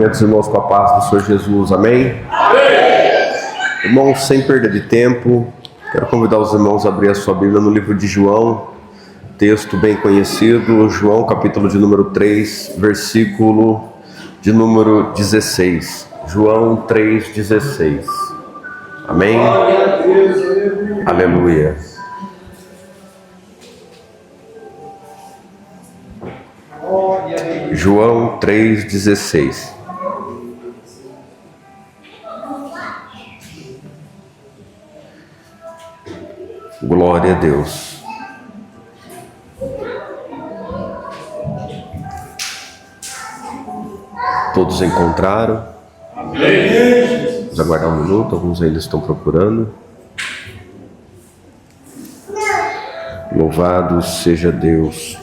cumprimento os irmãos com a paz do Senhor Jesus, amém? Amém! Irmãos, sem perda de tempo, quero convidar os irmãos a abrir a sua Bíblia no livro de João, texto bem conhecido, João capítulo de número 3, versículo de número 16. João 3,16. Amém? Aleluia. João 3,16. Glória a Deus. Todos encontraram? Amém. Vamos aguardar um minuto, alguns ainda estão procurando. Louvado seja Deus.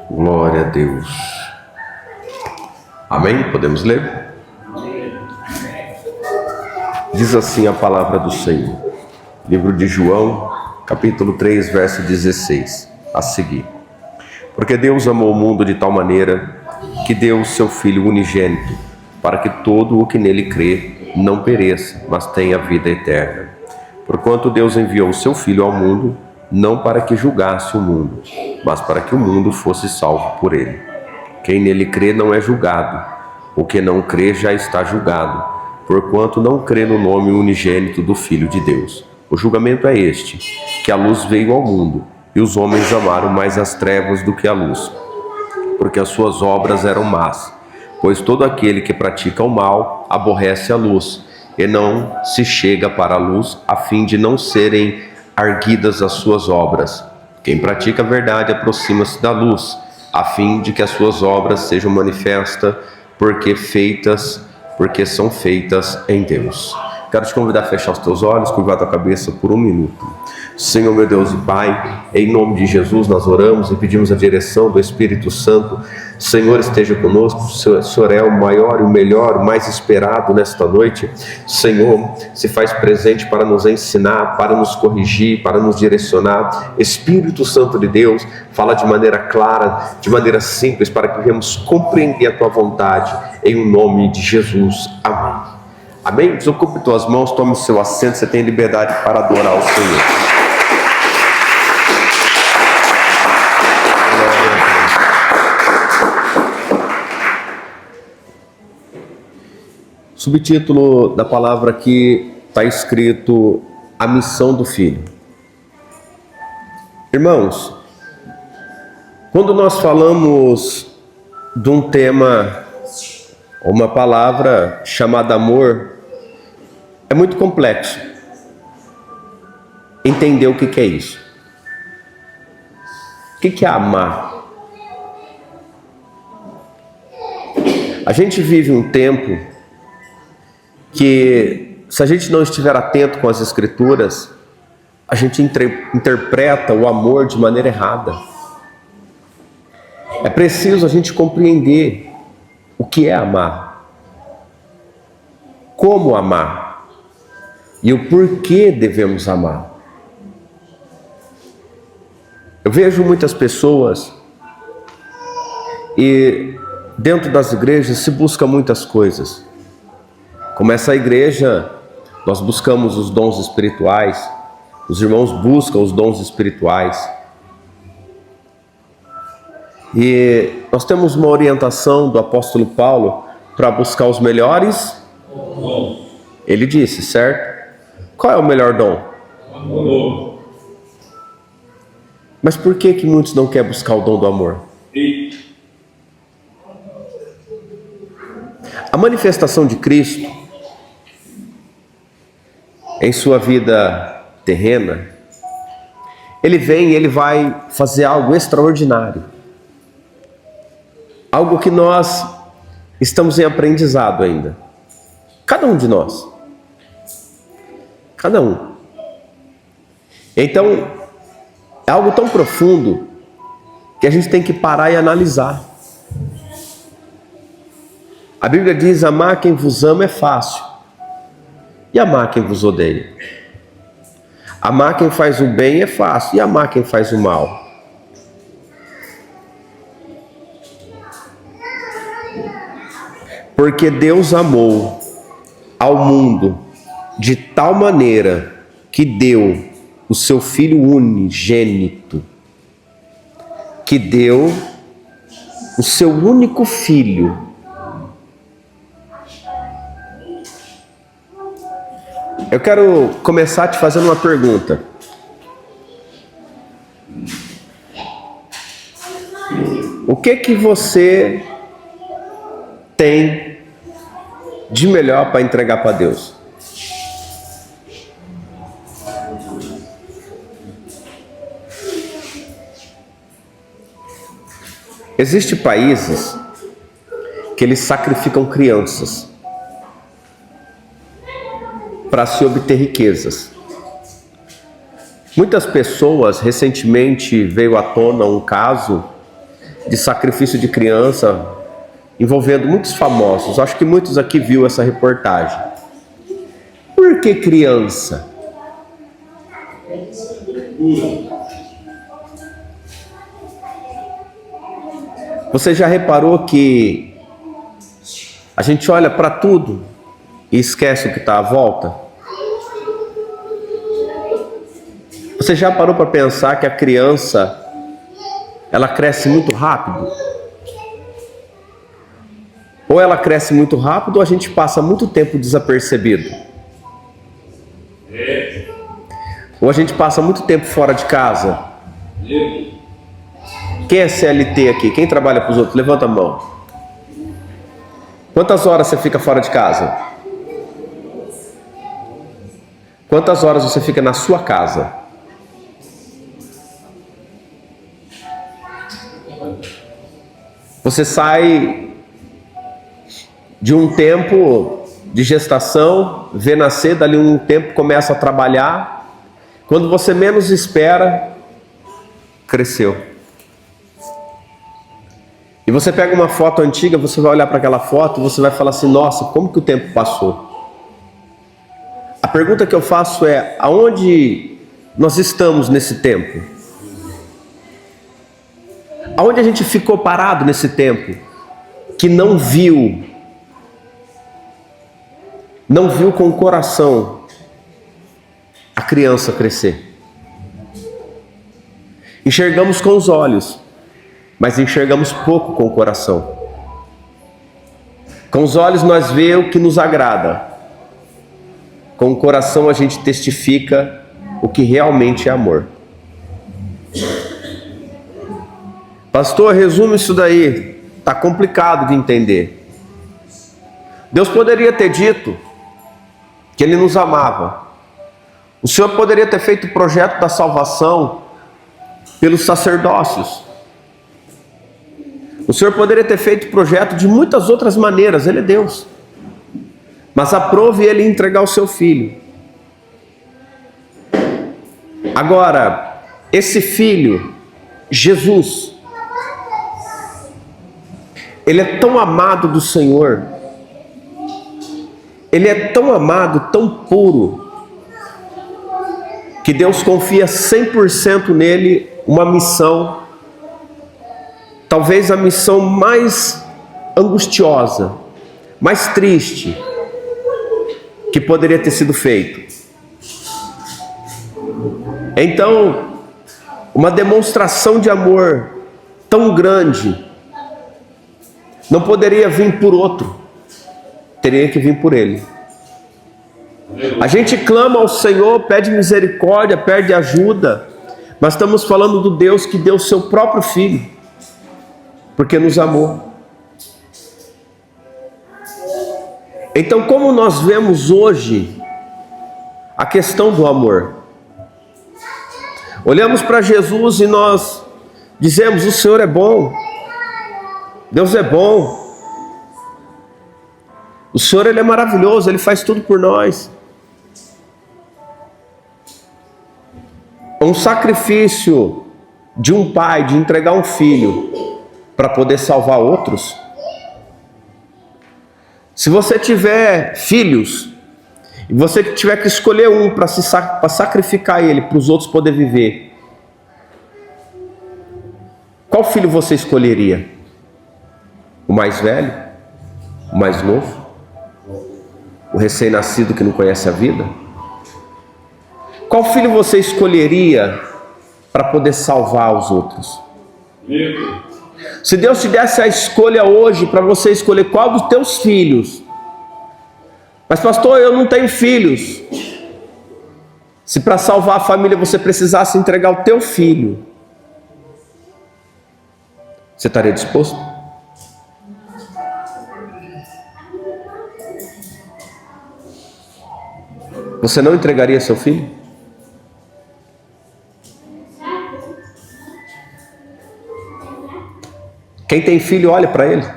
Glória a Deus. Amém? Podemos ler? Diz assim a palavra do Senhor. Livro de João, capítulo 3, verso 16. A seguir. Porque Deus amou o mundo de tal maneira que deu o seu Filho unigênito, para que todo o que nele crê não pereça, mas tenha vida eterna. Porquanto Deus enviou o seu Filho ao mundo, não para que julgasse o mundo, mas para que o mundo fosse salvo por ele. Quem nele crê não é julgado, o que não crê já está julgado, porquanto não crê no nome unigênito do Filho de Deus. O julgamento é este, que a luz veio ao mundo, e os homens amaram mais as trevas do que a luz, porque as suas obras eram más. Pois todo aquele que pratica o mal aborrece a luz, e não se chega para a luz, a fim de não serem arguidas as suas obras. Quem pratica a verdade aproxima-se da luz, a fim de que as suas obras sejam manifestas, porque são feitas em Deus. Quero te convidar a fechar os teus olhos, curvar a tua cabeça por um minuto. Senhor, meu Deus e Pai, em nome de Jesus nós oramos e pedimos a direção do Espírito Santo. Senhor, esteja conosco. O Senhor é o maior e o melhor, o mais esperado nesta noite. Senhor, se faz presente para nos ensinar, para nos corrigir, para nos direcionar. Espírito Santo de Deus, fala de maneira clara, de maneira simples, para que venhamos compreender a tua vontade. Em o nome de Jesus. Amém. Amém? Desocupe tuas mãos, tome o seu assento, você tem liberdade para adorar o Senhor. Subtítulo da palavra aqui está escrito: a missão do Filho. Irmãos, quando nós falamos de um tema, uma palavra chamada amor, é muito complexo entender o que é isso. O que é amar? A gente vive um tempo que, se a gente não estiver atento com as Escrituras, a gente interpreta o amor de maneira errada. É preciso a gente compreender o que é amar, como amar e o porquê devemos amar. Eu vejo muitas pessoas e dentro das igrejas se busca muitas coisas. Como essa igreja, nós buscamos os dons espirituais, os irmãos buscam os dons espirituais. E nós temos uma orientação do apóstolo Paulo para buscar os melhores. Ele disse, certo? Qual é o melhor dom? Amor. Mas por que muitos não querem buscar o dom do amor? A manifestação de Cristo em sua vida terrena, ele vem e ele vai fazer algo extraordinário. Algo que nós estamos em aprendizado ainda. Cada um de nós. Cada um. Então, é algo tão profundo que a gente tem que parar e analisar. A Bíblia diz: amar quem vos ama é fácil, e amar quem vos odeia. Amar quem faz o bem é fácil, e amar quem faz o mal. Porque Deus amou ao mundo de tal maneira que deu o seu Filho unigênito, que deu o seu único Filho. Eu quero começar te fazendo uma pergunta. O que você tem de melhor para entregar para Deus? Existem países que eles sacrificam crianças para se obter riquezas. Muitas pessoas, recentemente veio à tona um caso de sacrifício de criança envolvendo muitos famosos. Acho que muitos aqui viram essa reportagem. Por que criança? Você já reparou que a gente olha para tudo e esquece o que está à volta? Você já parou para pensar que a criança, ela cresce muito rápido? Ou ela cresce muito rápido ou a gente passa muito tempo desapercebido. Ou a gente passa muito tempo fora de casa. Quem é CLT aqui? Quem trabalha para os outros? Levanta a mão. Quantas horas você fica fora de casa? Quantas horas você fica na sua casa? Você sai de um tempo de gestação, vê nascer, dali um tempo começa a trabalhar. Quando você menos espera, cresceu. E você pega uma foto antiga, você vai olhar para aquela foto e você vai falar assim: nossa, como que o tempo passou? A pergunta que eu faço é: aonde nós estamos nesse tempo? Aonde a gente ficou parado nesse tempo que não viu com o coração a criança crescer? Enxergamos com os olhos, mas enxergamos pouco com o coração. Com os olhos nós vemos o que nos agrada, com o coração a gente testifica o que realmente é amor. Pastor, resume isso daí, está complicado de entender. Deus poderia ter dito que Ele nos amava. O Senhor poderia ter feito o projeto da salvação pelos sacerdócios. O Senhor poderia ter feito o projeto de muitas outras maneiras, Ele é Deus. Mas aprove Ele entregar o seu Filho. Agora, esse Filho, Jesus, Ele é tão amado do Senhor, Ele é tão amado, tão puro, que Deus confia 100% nele uma missão, talvez a missão mais angustiosa, mais triste, que poderia ter sido feito. Então, uma demonstração de amor tão grande não poderia vir por outro, teria que vir por Ele. A gente clama ao Senhor, pede misericórdia, pede ajuda, mas estamos falando do Deus que deu o seu próprio Filho, porque nos amou. Então, como nós vemos hoje a questão do amor? Olhamos para Jesus e nós dizemos: o Senhor é bom, Deus é bom, o Senhor Ele é maravilhoso, Ele faz tudo por nós. Um sacrifício de um pai de entregar um filho para poder salvar outros Se você tiver filhos, e você tiver que escolher um para sacrificar ele, para os outros poderem viver, qual filho você escolheria? O mais velho? O mais novo? O recém-nascido que não conhece a vida? Qual filho você escolheria para poder salvar os outros? Se Deus te desse a escolha hoje para você escolher qual dos teus filhos, mas pastor, eu não tenho filhos. Se para salvar a família você precisasse entregar o teu filho, você estaria disposto? Você não entregaria seu filho? Quem tem filho, olha para ele.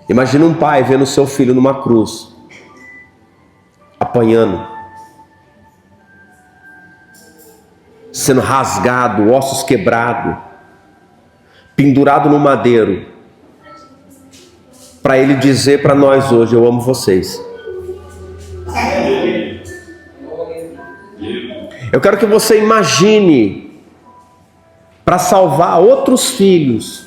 Imagina um pai vendo seu filho numa cruz, apanhando, sendo rasgado, ossos quebrados, pendurado no madeiro, para ele dizer para nós hoje: eu amo vocês. Eu quero que você imagine, para salvar outros filhos,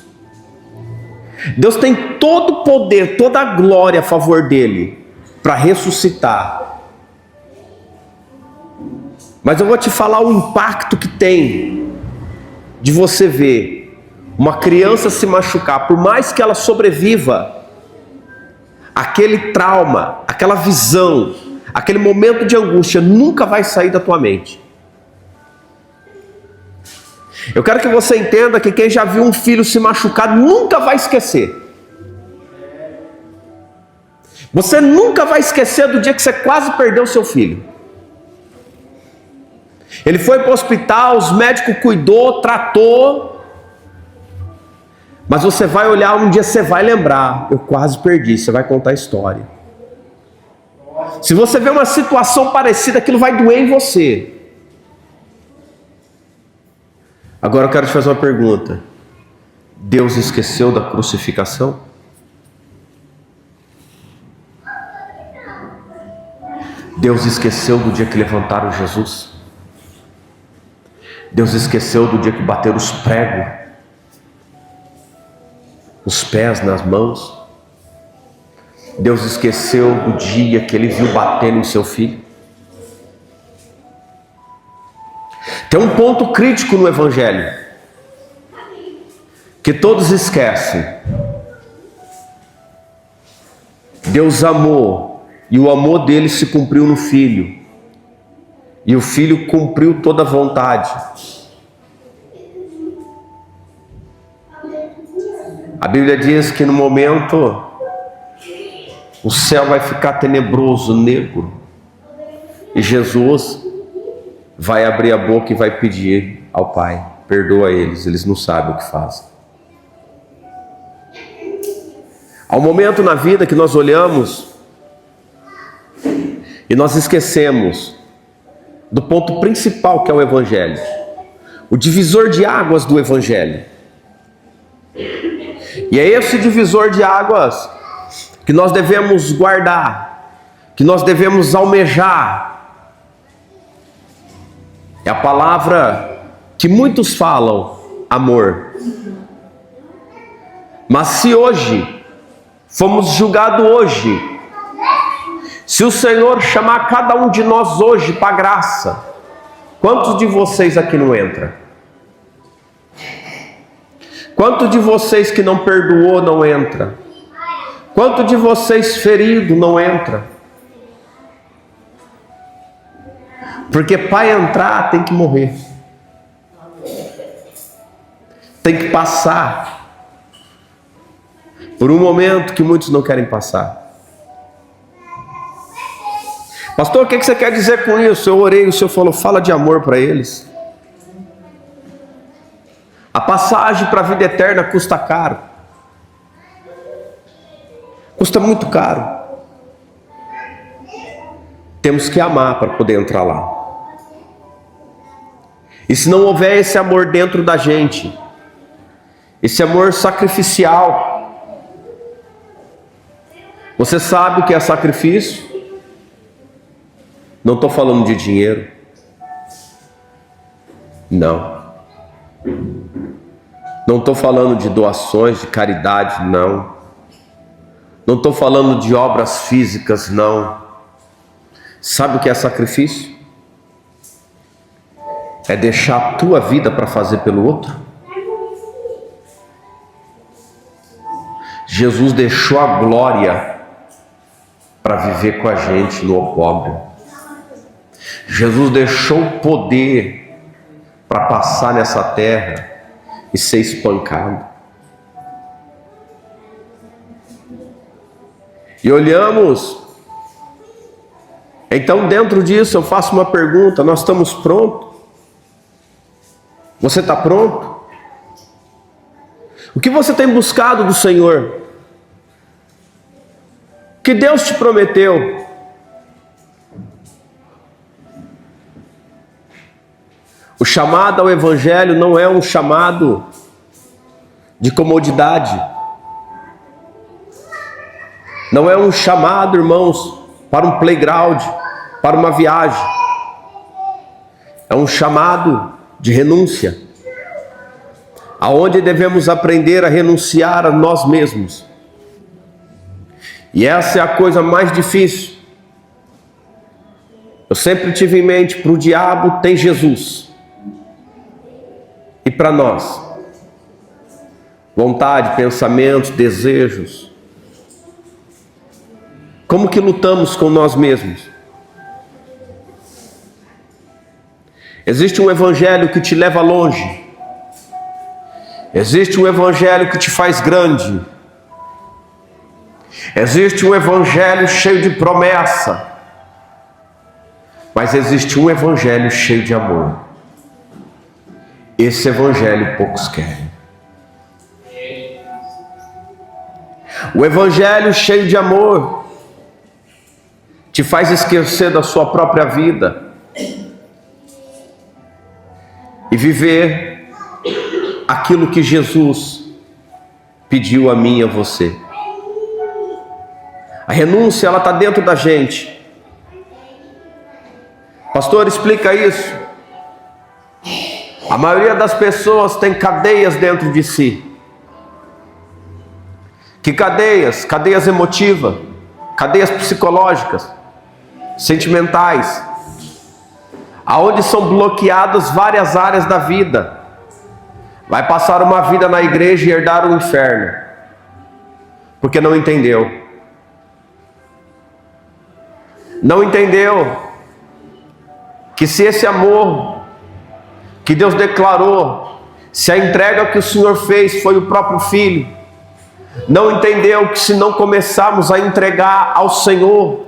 Deus tem todo o poder, toda a glória a favor dele, para ressuscitar. Mas eu vou te falar o impacto que tem de você ver uma criança se machucar, por mais que ela sobreviva, aquele trauma, aquela visão, aquele momento de angústia nunca vai sair da tua mente. Eu quero que você entenda que quem já viu um filho se machucar nunca vai esquecer. Você nunca vai esquecer do dia que você quase perdeu seu filho. Ele foi para o hospital, os médicos cuidou, tratou, mas você vai olhar, um dia você vai lembrar: eu quase perdi. Você vai contar a história. Se você vê uma situação parecida, aquilo vai doer em você. Agora eu quero te fazer uma pergunta: Deus esqueceu da crucificação? Deus esqueceu do dia que levantaram Jesus? Deus esqueceu do dia que bateram os pregos, os pés nas mãos? Deus esqueceu do dia que ele viu batendo em seu filho? Tem um ponto crítico no Evangelho que todos esquecem. Deus amou, e o amor dele se cumpriu no Filho, e o Filho cumpriu toda a vontade. A Bíblia diz que no momento o céu vai ficar tenebroso, negro, e Jesus vai abrir a boca e vai pedir ao Pai: perdoa eles não sabem o que fazem. Há um momento na vida que nós olhamos e nós esquecemos do ponto principal, que é o Evangelho, o divisor de águas do Evangelho. E é esse divisor de águas que nós devemos guardar, que nós devemos almejar. É a palavra que muitos falam: amor. Mas se hoje fomos julgados hoje, se o Senhor chamar cada um de nós hoje para a graça, quantos de vocês aqui não entra? Quantos de vocês que não perdoou não entra? Quantos de vocês ferido não entra? Porque para entrar tem que morrer, tem que passar por um momento que muitos não querem passar. Pastor, o que você quer dizer com isso? Eu orei, o Senhor falou: fala de amor para eles. A passagem para a vida eterna custa caro, custa muito caro. Temos que amar para poder entrar lá. E se não houver esse amor dentro da gente, esse amor sacrificial, Você sabe o que é sacrifício? Não estou falando de dinheiro. Não. Não estou falando de doações, de caridade, não. Não estou falando de obras físicas, não. Sabe o que é sacrifício? É deixar a tua vida para fazer pelo outro. Jesus deixou a glória para viver com a gente no opróbrio. Jesus deixou o poder para passar nessa terra e ser espancado. E olhamos. Então, dentro disso, eu faço uma pergunta: nós estamos prontos? Você está pronto? O que você tem buscado do Senhor? O que Deus te prometeu? O chamado ao Evangelho não é um chamado de comodidade. Não é um chamado, irmãos, para um playground, para uma viagem. É um chamado de renúncia, aonde devemos aprender a renunciar a nós mesmos. E essa é a coisa mais difícil. Eu sempre tive em mente: para o diabo tem Jesus, e para nós, vontade, pensamentos, desejos. Como que lutamos com nós mesmos? Existe um evangelho que te leva longe. Existe um evangelho que te faz grande. Existe um evangelho cheio de promessa. Mas existe um evangelho cheio de amor. Esse evangelho poucos querem. O evangelho cheio de amor te faz esquecer da sua própria vida e viver aquilo que Jesus pediu a mim e a você. A renúncia, ela está dentro da gente. Pastor, explica isso. A maioria das pessoas tem cadeias dentro de si. Que cadeias? Cadeias emotivas, cadeias psicológicas, sentimentais, aonde são bloqueadas várias áreas da vida. Vai passar uma vida na igreja e herdar o inferno, porque não entendeu. Não entendeu que se esse amor que Deus declarou, se a entrega que o Senhor fez foi o próprio Filho, não entendeu que se não começarmos a entregar ao Senhor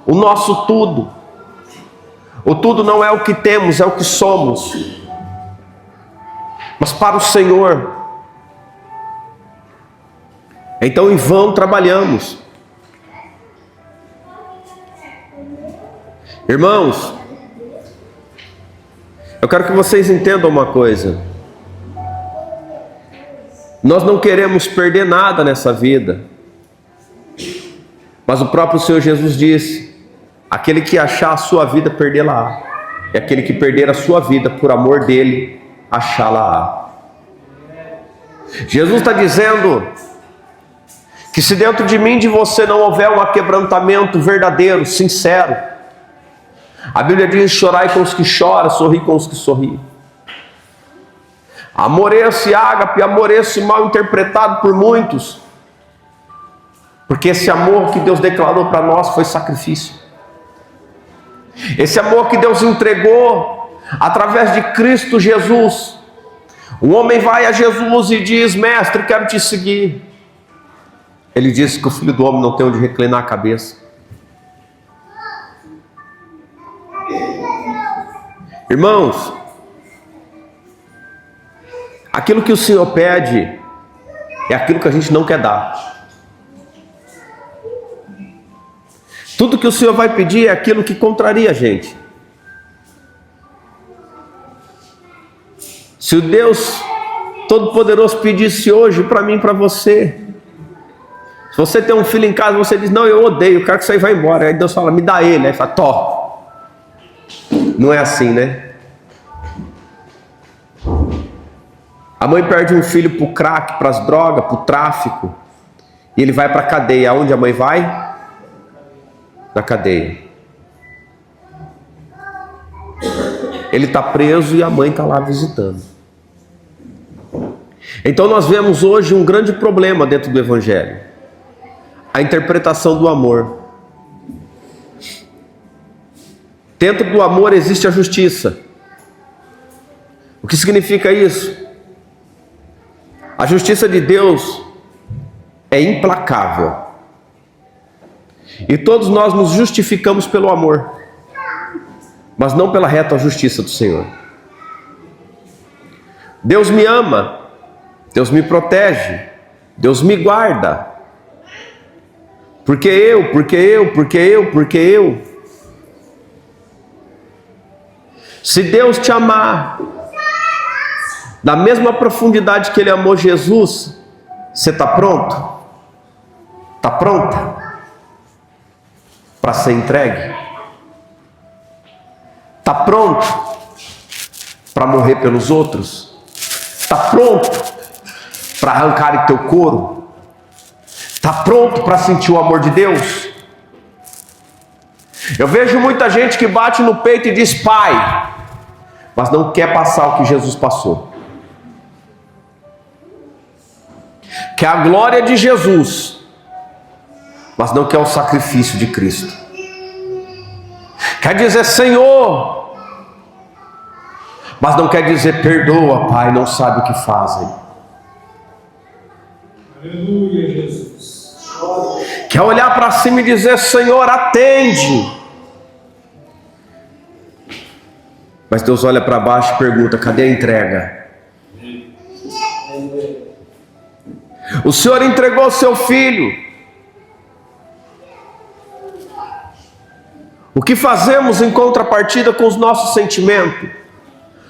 o nosso tudo, o tudo não é o que temos, é o que somos, mas para o Senhor, então em vão trabalhamos. Irmãos, eu quero que vocês entendam uma coisa: nós não queremos perder nada nessa vida, mas o próprio Senhor Jesus disse: aquele que achar a sua vida, perdê-la-á, e aquele que perder a sua vida por amor dele, achá-la-á. Jesus está dizendo que se dentro de mim e de você não houver um aquebrantamento verdadeiro, sincero, a Bíblia diz: chorai com os que choram, sorri com os que sorriem. Amor esse ágape, amor esse mal interpretado por muitos, porque esse amor que Deus declarou para nós foi sacrifício. Esse amor que Deus entregou através de Cristo Jesus. Um homem vai a Jesus e diz: mestre, quero te seguir. Ele disse que o Filho do Homem não tem onde reclinar a cabeça. Irmãos, aquilo que o Senhor pede é aquilo que a gente não quer dar. Tudo que o Senhor vai pedir é aquilo que contraria a gente. Se o Deus Todo-Poderoso pedisse hoje para mim e para você, você tem um filho em casa, você diz, não, eu odeio, eu quero que isso aí vá embora. Aí Deus fala, me dá ele. Aí fala, tó. Não é assim, né? A mãe perde um filho pro crack, para as drogas, pro tráfico. E ele vai para a cadeia. Aonde a mãe vai? Na cadeia. Ele está preso e a mãe está lá visitando. Então nós vemos hoje um grande problema dentro do Evangelho. A interpretação do amor. Dentro do amor existe a justiça. O que significa isso? A justiça de Deus é implacável. E todos nós nos justificamos pelo amor, mas não pela reta justiça do Senhor. Deus me ama, Deus me protege, Deus me guarda. Porque eu. Se Deus te amar da mesma profundidade que Ele amou Jesus, você está pronto? Está pronta para ser entregue? Está pronto para morrer pelos outros? Está pronto para arrancar teu couro? Está pronto para sentir o amor de Deus? Eu vejo muita gente que bate no peito e diz Pai, mas não quer passar o que Jesus passou. Quer a glória de Jesus, mas não quer o sacrifício de Cristo. Quer dizer Senhor, mas não quer dizer perdoa, Pai, não sabe o que fazem. Aleluia, Jesus. Quer olhar para cima e dizer Senhor, atende. Mas Deus olha para baixo e pergunta, cadê a entrega? O Senhor entregou seu filho. O que fazemos em contrapartida com os nossos sentimentos,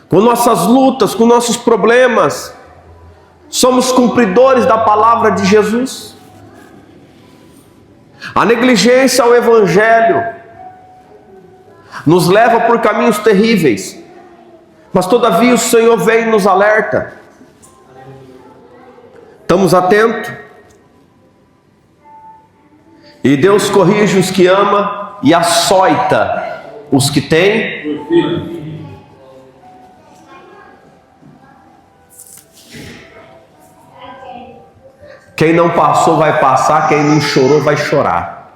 com nossas lutas, com nossos problemas? Somos cumpridores da palavra de Jesus? A negligência ao Evangelho nos leva por caminhos terríveis, mas todavia o Senhor vem e nos alerta. Estamos atentos? E Deus corrige os que ama e açoita os que tem. Quem não passou vai passar, quem não chorou vai chorar.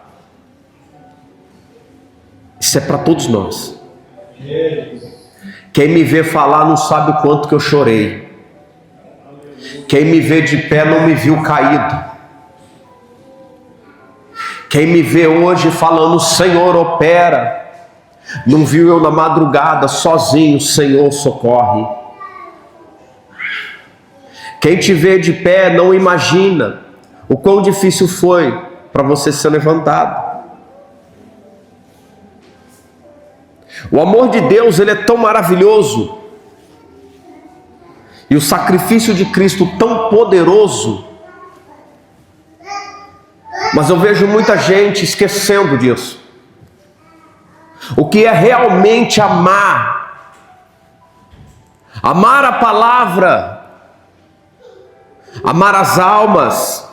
Isso é para todos nós. Quem me vê falar não sabe o quanto que eu chorei. Quem me vê de pé não me viu caído. Quem me vê hoje falando Senhor opera, não viu eu na madrugada sozinho, Senhor socorre. Quem te vê de pé não imagina o quão difícil foi para você ser levantado. O amor de Deus, ele é tão maravilhoso, e o sacrifício de Cristo tão poderoso, mas eu vejo muita gente esquecendo disso. O que é realmente amar? Amar a palavra, amar as almas.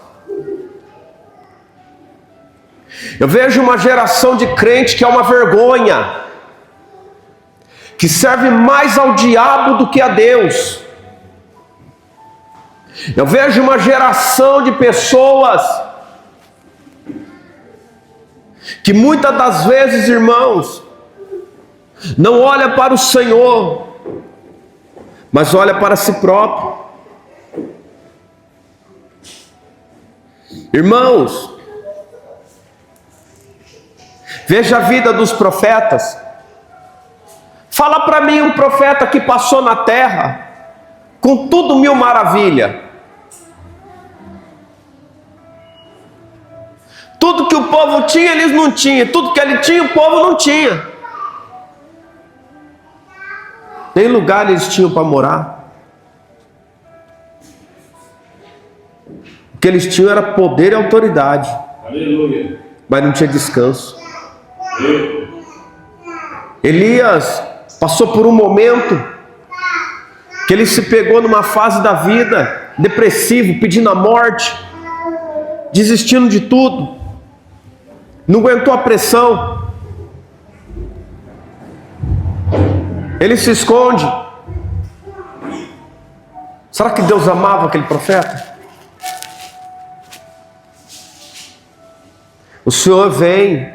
Eu vejo uma geração de crente que é uma vergonha, que serve mais ao diabo do que a Deus. Eu vejo uma geração de pessoas que muitas das vezes, irmãos, não olha para o Senhor, mas olha para si próprio. Irmãos, veja a vida dos profetas. Fala para mim um profeta que passou na terra com tudo mil maravilha. Tudo que o povo tinha, eles não tinham. Tudo que ele tinha, o povo não tinha. Nem lugar eles tinham para morar. O O que eles tinham era poder e autoridade. Aleluia. Mas não tinha descanso. Elias passou por um momento que ele se pegou numa fase da vida depressivo, pedindo a morte, desistindo de tudo, não aguentou a pressão. Ele se esconde. Será que Deus amava aquele profeta? O Senhor vem,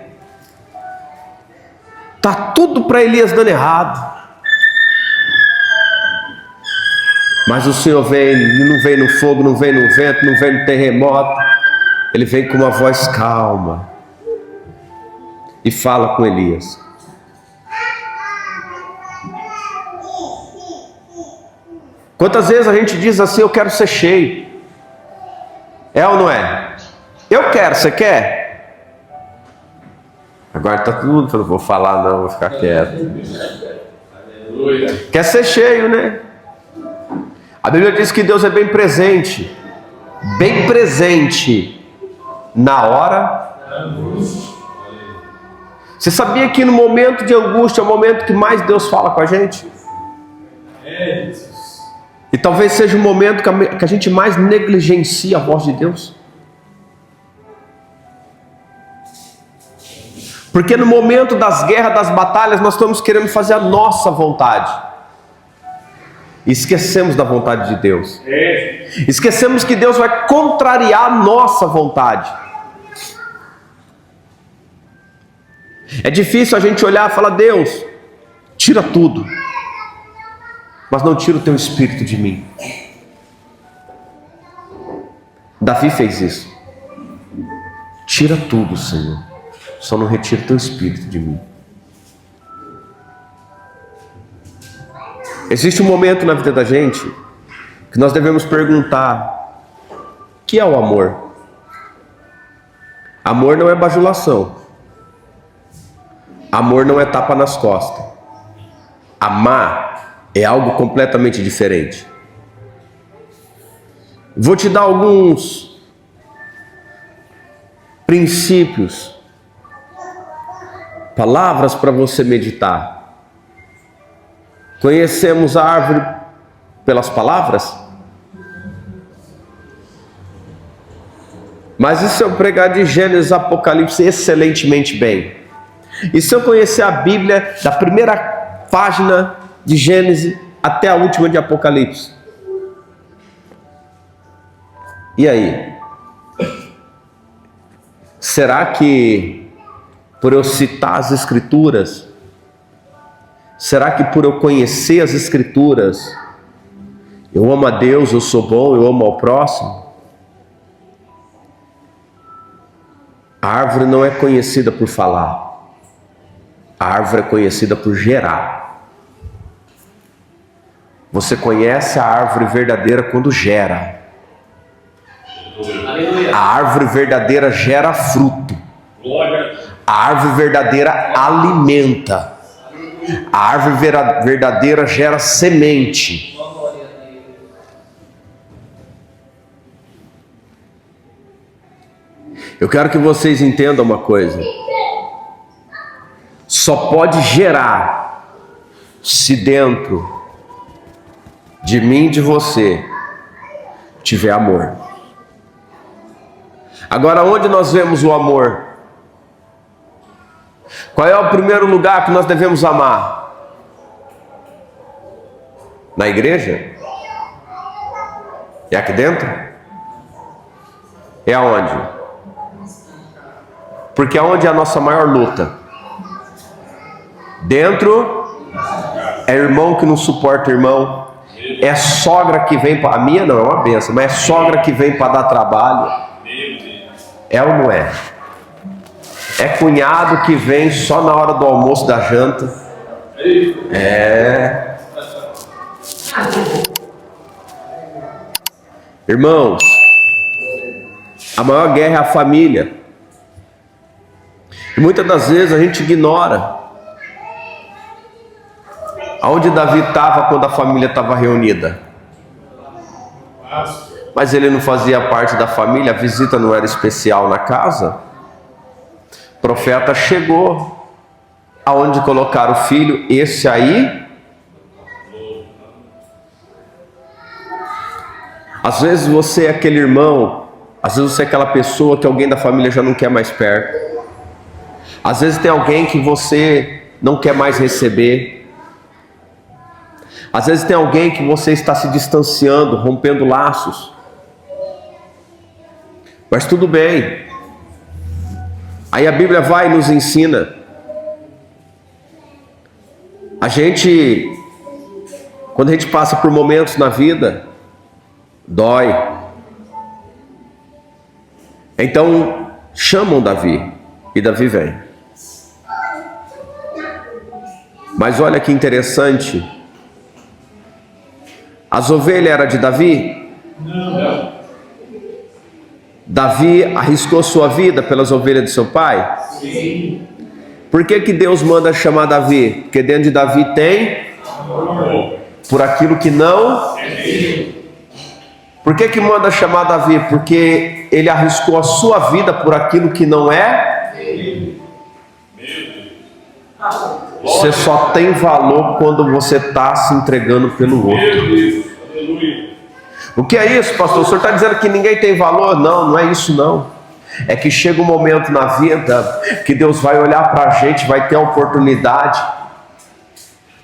está tudo para Elias dando errado, mas o Senhor vem, não vem no fogo, não vem no vento, não vem no terremoto. Ele vem com uma voz calma e fala com Elias. Quantas vezes a gente diz assim: eu quero ser cheio? É ou não é? Eu quero, você quer? Agora está todo mundo falando: vou falar não, vou ficar quieto. Quer ser cheio, né? A Bíblia diz que Deus é bem presente na hora. Você sabia que no momento de angústia é o momento que mais Deus fala com a gente? E talvez seja o momento que a gente mais negligencia a voz de Deus. Porque no momento das guerras, das batalhas, nós estamos querendo fazer a nossa vontade. E esquecemos da vontade de Deus. Esquecemos que Deus vai contrariar a nossa vontade. É difícil a gente olhar e falar: Deus, tira tudo, mas não tira o teu espírito de mim. Davi fez isso. Tira tudo, Senhor, só não retira o teu espírito de mim. Existe um momento na vida da gente que nós devemos perguntar: o que é o amor? Amor não é bajulação. Amor não é tapa nas costas. Amar é algo completamente diferente. Vou te dar alguns princípios, palavras para você meditar. Conhecemos a árvore pelas palavras? Mas e se eu pregar de Gênesis a Apocalipse excelentemente bem? E se eu conhecer a Bíblia da primeira página de Gênesis até a última de Apocalipse? E aí? Será que por eu citar as Escrituras, será que por eu conhecer as Escrituras, eu amo a Deus, eu sou bom, eu amo ao próximo? A árvore não é conhecida por falar. A árvore é conhecida por gerar. Você conhece a árvore verdadeira quando gera. A árvore verdadeira gera fruto. A árvore verdadeira alimenta. A árvore verdadeira gera semente. Eu quero que vocês entendam uma coisa. Só pode gerar se dentro de mim e de você tiver amor. Agora, onde nós vemos o amor? Qual é o primeiro lugar que nós devemos amar? Na igreja? É aqui dentro? É aonde? Porque aonde é a nossa maior luta? Dentro é irmão que não suporta irmão, é sogra que vem para... A minha não, é uma benção, mas é sogra que vem para dar trabalho. É ou não é? É cunhado que vem só na hora do almoço, da janta. É. Irmãos, a maior guerra é a família. E muitas das vezes a gente ignora aonde Davi estava quando a família estava reunida. Mas ele não fazia parte da família, a visita não era especial na casa. O profeta chegou, aonde colocaram o filho, esse aí. Às vezes você é aquele irmão, às vezes você é aquela pessoa que alguém da família já não quer mais perto. Às vezes tem alguém que você não quer mais receber. Às vezes tem alguém que você está se distanciando, rompendo laços. Mas tudo bem. Aí a Bíblia vai e nos ensina. Quando a gente passa por momentos na vida, dói. Então chamam Davi, e Davi vem. Mas olha que interessante. As ovelhas eram de Davi? Não. Davi arriscou sua vida pelas ovelhas de seu pai? Sim. Por que Deus manda chamar Davi? Porque dentro de Davi tem Amor. por aquilo que não. Por que manda chamar Davi? Porque ele arriscou a sua vida por aquilo que não é. Você só tem valor quando você está se entregando pelo outro. O que é isso, pastor? O senhor está dizendo que ninguém tem valor? Não, não é isso não. É que chega um momento na vida que Deus vai olhar para a gente, vai ter a oportunidade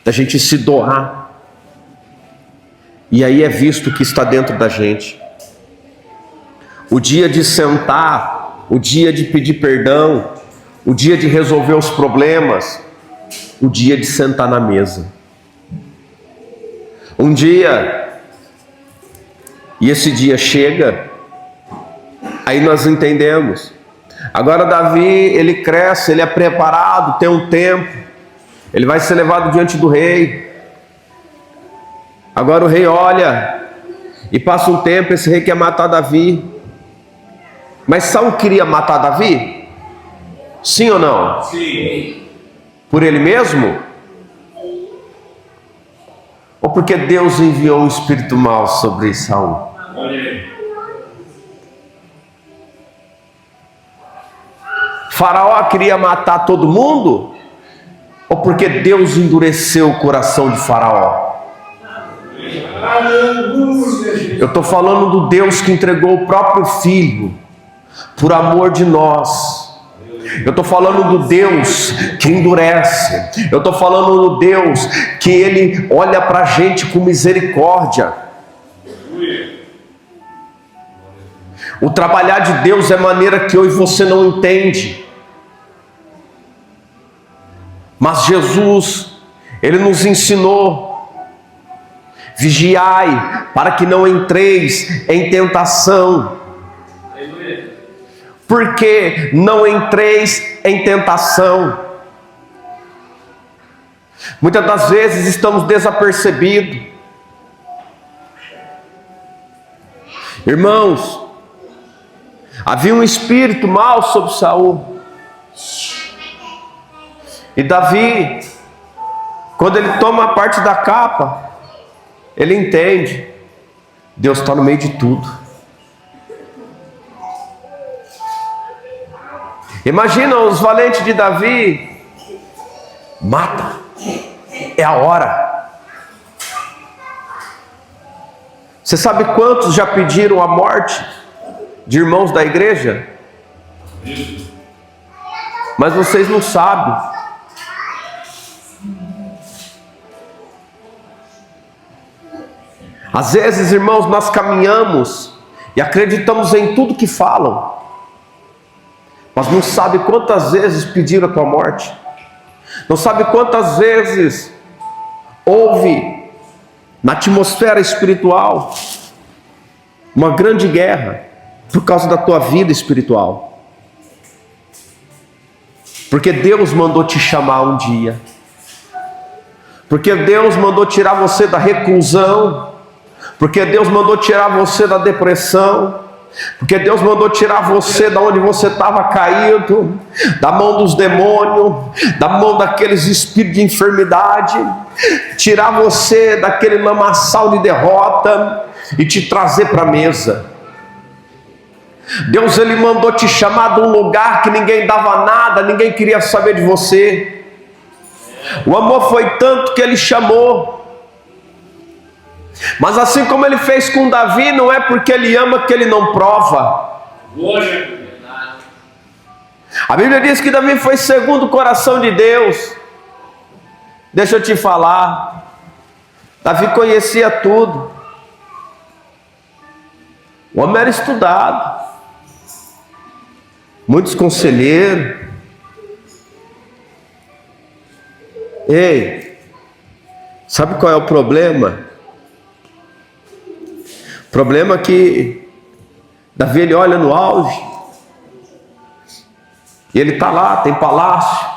da gente se doar. E aí é visto que está dentro da gente. O dia de sentar, o dia de pedir perdão, o dia de resolver os problemas, o dia de sentar na mesa. Um dia, e esse dia chega, aí nós entendemos. Agora Davi, ele cresce, ele é preparado, tem um tempo, ele vai ser levado diante do rei. Agora o rei olha, e passa um tempo, esse rei quer matar Davi. Mas Saul queria matar Davi? Sim ou não? Sim. Por ele mesmo? Ou porque Deus enviou um espírito mau sobre Saul? Faraó queria matar todo mundo? Ou porque Deus endureceu o coração de Faraó? Eu estou falando do Deus que entregou o próprio Filho por amor de nós. Eu estou falando do Deus que endurece. Eu estou falando do Deus que Ele olha para a gente com misericórdia. O trabalhar de Deus é maneira que eu e você não entende. Mas Jesus, Ele nos ensinou: vigiai para que não entreis em tentação. Por que não entreis em tentação? Muitas das vezes estamos desapercebidos. Irmãos, havia um espírito mau sobre Saul. E Davi, quando ele toma a parte da capa, ele entende: Deus está no meio de tudo. Imagina os valentes de Davi: mata, é a hora. Você sabe quantos já pediram a morte de irmãos da igreja? Mas vocês não sabem. Às vezes, irmãos, nós caminhamos e acreditamos em tudo que falam, mas não sabe quantas vezes pediram a tua morte. Não sabe quantas vezes houve na atmosfera espiritual uma grande guerra por causa da tua vida espiritual. Porque Deus mandou te chamar um dia. Porque Deus mandou tirar você da reclusão. Porque Deus mandou tirar você da depressão. Porque Deus mandou tirar você da onde você estava caído, da mão dos demônios, da mão daqueles espíritos de enfermidade, tirar você daquele lamaçal de derrota. e te trazer para a mesa. Deus, Ele mandou te chamar de um lugar que ninguém dava nada, ninguém queria saber de você. O amor foi tanto que Ele chamou. Mas assim como Ele fez com Davi, não é porque Ele ama que Ele não prova. A Bíblia diz que Davi foi segundo o coração de Deus. Deixa eu te falar, Davi conhecia tudo. O homem era estudado, muitos conselheiros. Ei, sabe qual é o problema? O problema é que Davi, ele olha no auge, e ele está lá, tem palácio,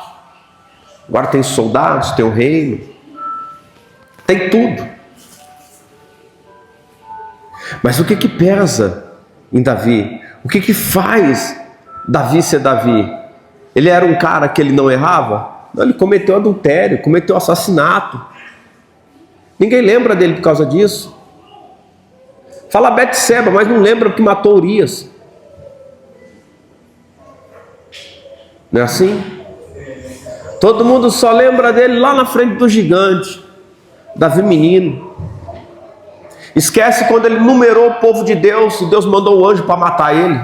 agora tem soldados, tem um reino, tem tudo. Mas o que que pesa em Davi? O que que faz Davi ser Davi? Ele era um cara que ele não errava? Não, ele cometeu adultério, cometeu assassinato. Ninguém lembra dele por causa disso. Fala Betseba, mas não lembra que matou Urias. Não é assim? Todo mundo só lembra dele lá na frente do gigante, Davi menino. Esquece quando ele numerou o povo de Deus e Deus mandou o anjo para matar ele.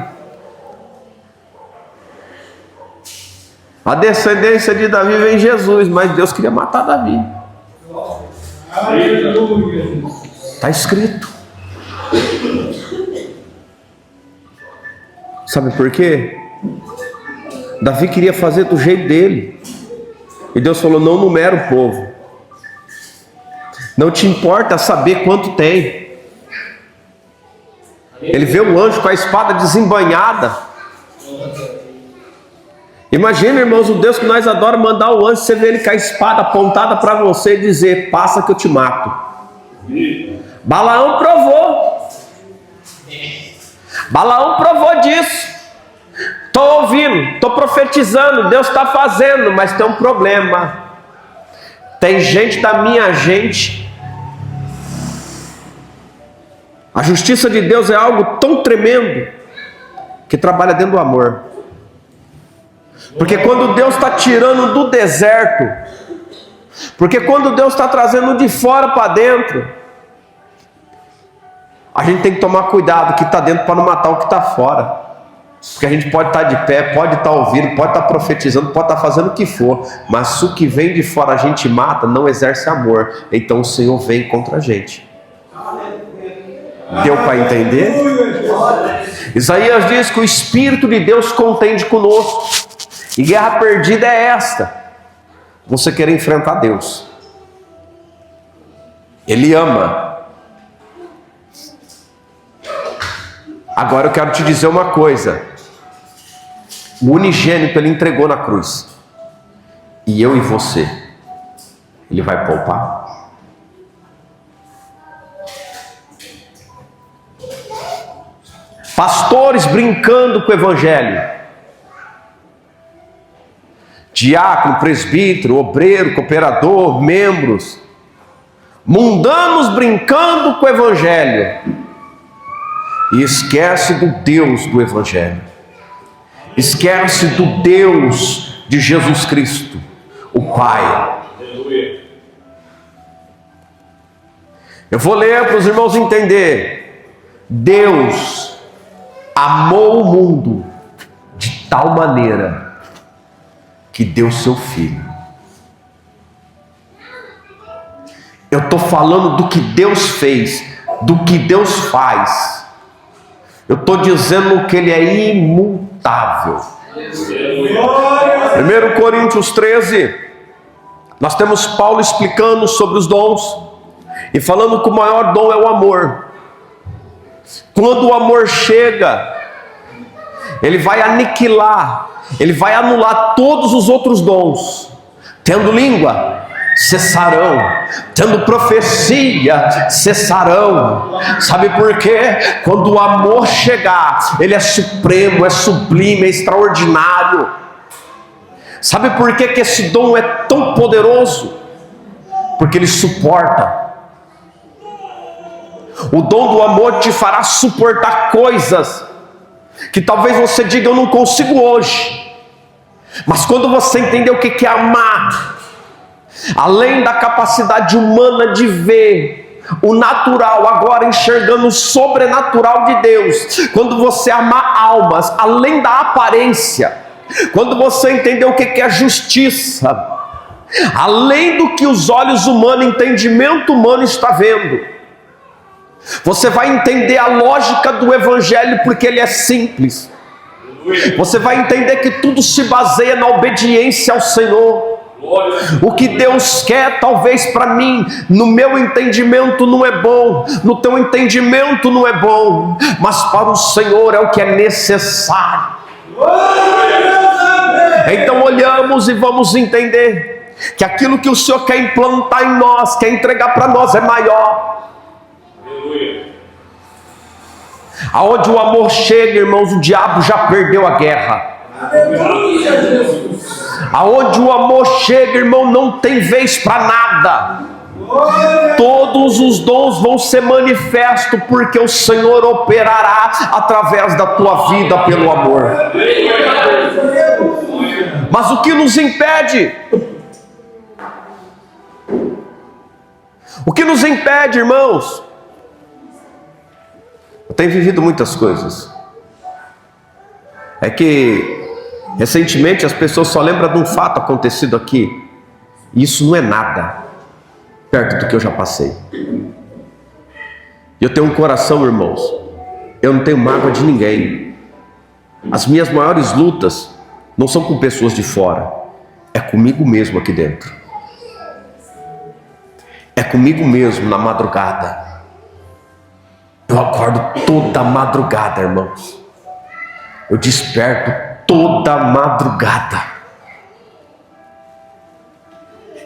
A descendência de Davi vem em Jesus, mas Deus queria matar Davi. Está escrito. Sabe por quê? Davi queria fazer do jeito dele. E Deus falou: não numera o povo. Não te importa saber quanto tem. Ele vê o anjo com a espada desembainhada. Imagina, irmãos, o Deus que nós adoramos mandar o anjo, você vê ele com a espada apontada para você e dizer: passa que eu te mato. Balaão provou. Balaão provou disso. Estou ouvindo, estou profetizando, Deus está fazendo, mas tem um problema. Tem gente da minha gente. A justiça de Deus é algo tão tremendo que trabalha dentro do amor. Porque quando Deus está tirando do deserto, porque quando Deus está trazendo de fora para dentro, a gente tem que tomar cuidado que está dentro para não matar o que está fora. Porque a gente pode estar de pé, pode estar ouvindo, pode estar profetizando, pode estar fazendo o que for, mas se o que vem de fora a gente mata, não exerce amor, então o Senhor vem contra a gente. Deu para entender? Isaías diz que o Espírito de Deus contende conosco, e guerra perdida é esta: você querer enfrentar Deus. Ele ama. Agora eu quero te dizer uma coisa: o unigênito Ele entregou na cruz, e eu e você, Ele vai poupar? Pastores brincando com o evangelho, diácono, presbítero, obreiro, cooperador, membros, mundanos brincando com o evangelho, e esquece do Deus do evangelho, esquece do Deus de Jesus Cristo, o Pai. Eu vou ler para os irmãos entender. Deus amou o mundo de tal maneira que deu seu Filho. Eu estou falando do que Deus fez, do que Deus faz. Eu estou dizendo que Ele é imutável. 1 Coríntios 13, nós temos Paulo explicando sobre os dons, e falando que o maior dom é o amor. Quando o amor chega, ele vai aniquilar, ele vai anular todos os outros dons. Tendo língua, cessarão. Tendo profecia, cessarão. Sabe por quê? Quando o amor chegar, ele é supremo, é sublime, é extraordinário. Sabe por quê que esse dom é tão poderoso? Porque ele suporta. O dom do amor te fará suportar coisas que talvez você diga: eu não consigo hoje. Mas quando você entender o que é amar, além da capacidade humana de ver o natural, agora enxergando o sobrenatural de Deus, quando você amar almas, além da aparência, quando você entender o que é justiça, além do que os olhos humanos, entendimento humano está vendo, você vai entender a lógica do Evangelho, porque ele é simples. Você vai entender que tudo se baseia na obediência ao Senhor. O que Deus quer, talvez para mim, no meu entendimento não é bom, no teu entendimento não é bom, mas para o Senhor é o que é necessário. Então olhamos e vamos entender que aquilo que o Senhor quer implantar em nós, quer entregar para nós, é maior. Aonde o amor chega, irmãos, o diabo já perdeu a guerra. Aonde o amor chega, irmão, não tem vez para nada. Todos os dons vão ser manifestos, porque o Senhor operará através da tua vida pelo amor. Mas o que nos impede? O que nos impede, irmãos? Eu tenho vivido muitas coisas. É que recentemente as pessoas só lembram de um fato acontecido aqui. E isso não é nada perto do que eu já passei. Eu tenho um coração, irmãos. Eu não tenho mágoa de ninguém. As minhas maiores lutas não são com pessoas de fora. É comigo mesmo aqui dentro. É comigo mesmo na madrugada. Eu acordo toda madrugada, irmãos. Eu desperto toda madrugada.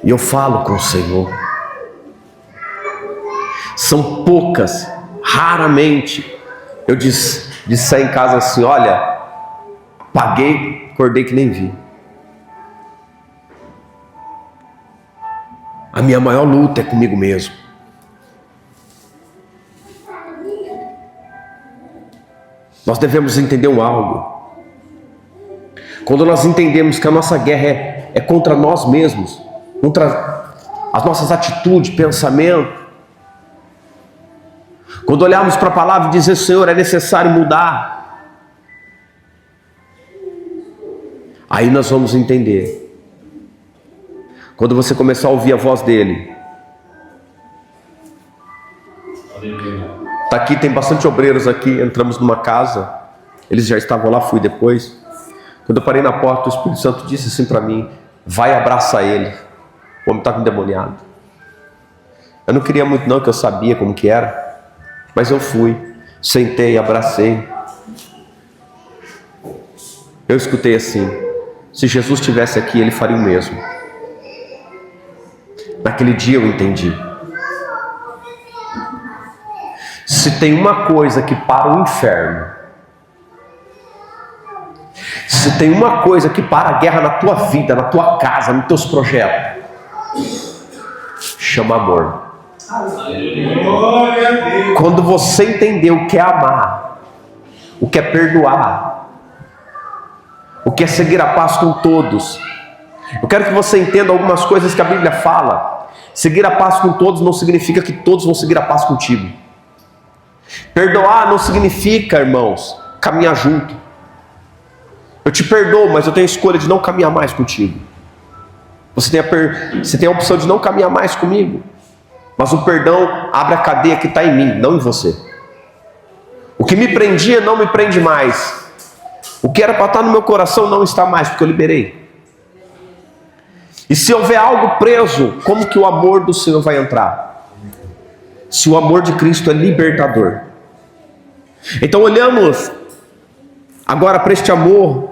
E eu falo com o Senhor. São poucas, raramente, eu disse em casa assim: olha, paguei, acordei que nem vi. A minha maior luta é comigo mesmo. Nós devemos entender algo. Quando nós entendemos que a nossa guerra é contra nós mesmos, contra as nossas atitudes, pensamento. Quando olharmos para a palavra e dizer: Senhor, é necessário mudar, aí nós vamos entender. Quando você começar a ouvir a voz dele. Está aqui, tem bastante obreiros aqui. Entramos numa casa, eles já estavam lá, fui depois. Quando eu parei na porta, o Espírito Santo disse assim para mim: vai abraçar ele, o homem está endemoniado. Eu não queria muito não, que eu sabia como que era, mas eu fui, sentei, abracei. Eu escutei assim: se Jesus estivesse aqui, ele faria o mesmo. Naquele dia eu entendi. Se tem uma coisa que para o inferno, se tem uma coisa que para a guerra na tua vida, na tua casa, nos teus projetos, chama amor. Quando você entender o que é amar, o que é perdoar, o que é seguir a paz com todos, eu quero que você entenda algumas coisas que a Bíblia fala. Seguir a paz com todos não significa que todos vão seguir a paz contigo. Perdoar não significa, irmãos, caminhar junto. Eu te perdoo, mas eu tenho a escolha de não caminhar mais contigo. Você tem a opção de não caminhar mais comigo. Mas o perdão abre a cadeia que está em mim, não em você. O que me prendia não me prende mais. O que era para estar no meu coração não está mais, porque eu liberei. E se houver algo preso, como que o amor do Senhor vai entrar? Se o amor de Cristo é libertador. Então olhamos agora para este amor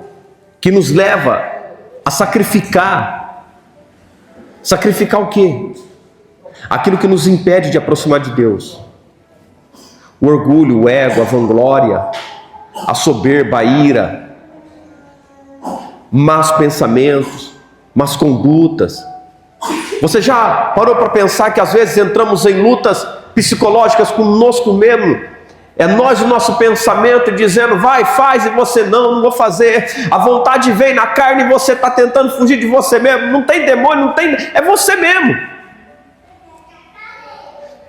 que nos leva a sacrificar. Sacrificar o quê? Aquilo que nos impede de aproximar de Deus. O orgulho, o ego, a vanglória, a soberba, a ira, más pensamentos, más condutas. Você já parou para pensar que às vezes entramos em lutas psicológicas conosco mesmo. É nós o nosso pensamento dizendo, vai, faz, e você não vou fazer. A vontade vem na carne e você está tentando fugir de você mesmo. Não tem demônio, não tem, é você mesmo.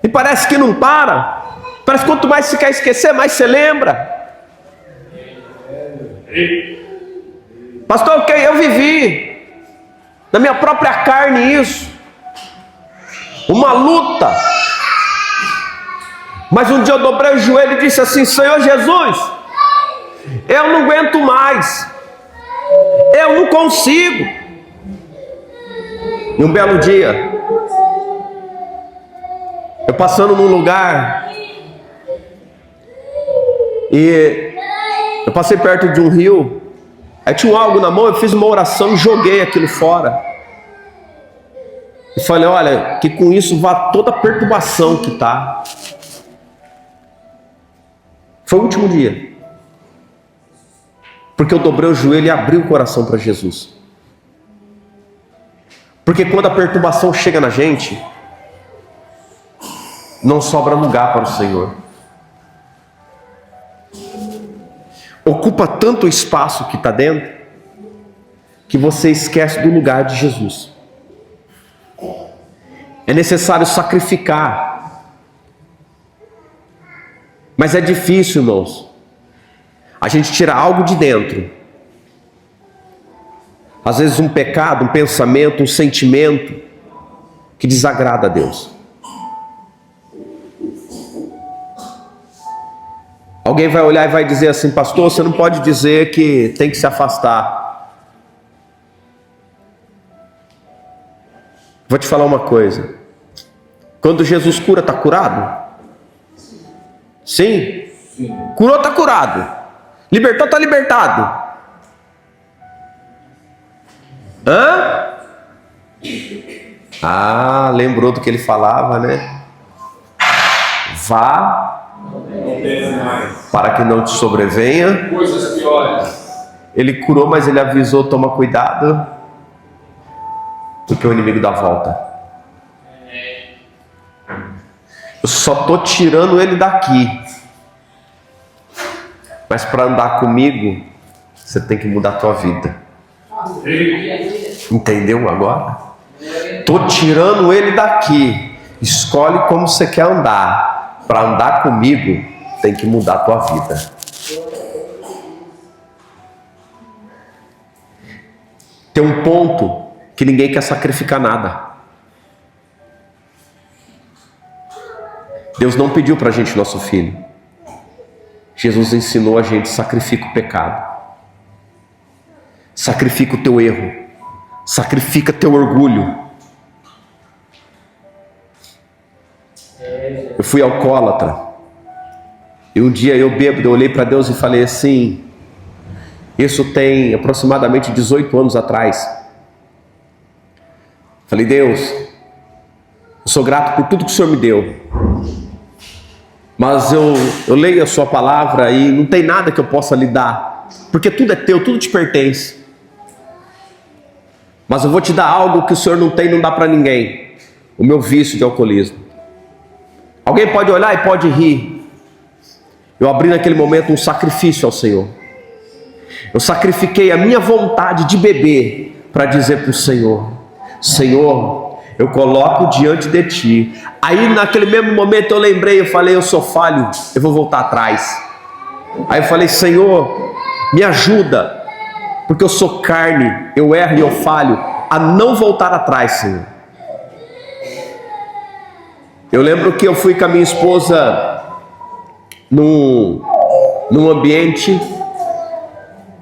E parece que não para. Parece que quanto mais você quer esquecer, mais você lembra. Pastor, eu vivi na minha própria carne isso. Uma luta. Mas um dia eu dobrei o joelho e disse assim, Senhor Jesus, eu não aguento mais. Eu não consigo. E um belo dia, eu passando num lugar, e eu passei perto de um rio, aí tinha algo na mão, eu fiz uma oração e joguei aquilo fora. E falei, olha, que com isso vá toda a perturbação que está. Foi o último dia. Porque eu dobrei o joelho e abri o coração para Jesus. Porque quando a perturbação chega na gente, não sobra lugar para o Senhor. Ocupa tanto o espaço que está dentro, que você esquece do lugar de Jesus. É necessário sacrificar. Mas é difícil, irmãos, a gente tirar algo de dentro. Às vezes um pecado, um pensamento, um sentimento que desagrada a Deus. Alguém vai olhar e vai dizer assim, pastor, você não pode dizer que tem que se afastar. Vou te falar uma coisa. Quando Jesus cura, está curado? Sim? Curou, está curado. Libertou, está libertado. Hã? Ah, lembrou do que ele falava, né? Vá, para que não te sobrevenha coisas piores. Ele curou, mas ele avisou, toma cuidado, porque o inimigo dá volta. Eu só estou tirando ele daqui. Mas para andar comigo, você tem que mudar a tua vida. Entendeu agora? Estou tirando ele daqui. Escolhe como você quer andar. Para andar comigo, tem que mudar a tua vida. Tem um ponto que ninguém quer sacrificar nada. Deus não pediu para a gente nosso filho. Jesus ensinou a gente, sacrifica o pecado. Sacrifica o teu erro. Sacrifica teu orgulho. Eu fui alcoólatra. E um dia eu bêbado, eu olhei para Deus e falei assim, isso tem aproximadamente 18 anos atrás. Falei, Deus, eu sou grato por tudo que o Senhor me deu. Mas eu leio a sua palavra e não tem nada que eu possa lhe dar. Porque tudo é teu, tudo te pertence. Mas eu vou te dar algo que o Senhor não tem, não dá para ninguém. O meu vício de alcoolismo. Alguém pode olhar e pode rir. Eu abri naquele momento um sacrifício ao Senhor. Eu sacrifiquei a minha vontade de beber para dizer para o Senhor, Senhor, eu coloco diante de Ti. Aí naquele mesmo momento eu lembrei, eu falei, eu sou falho, eu vou voltar atrás. Aí eu falei, Senhor, me ajuda, porque eu sou carne, eu erro e eu falho, a não voltar atrás, Senhor. Eu lembro que eu fui com a minha esposa num ambiente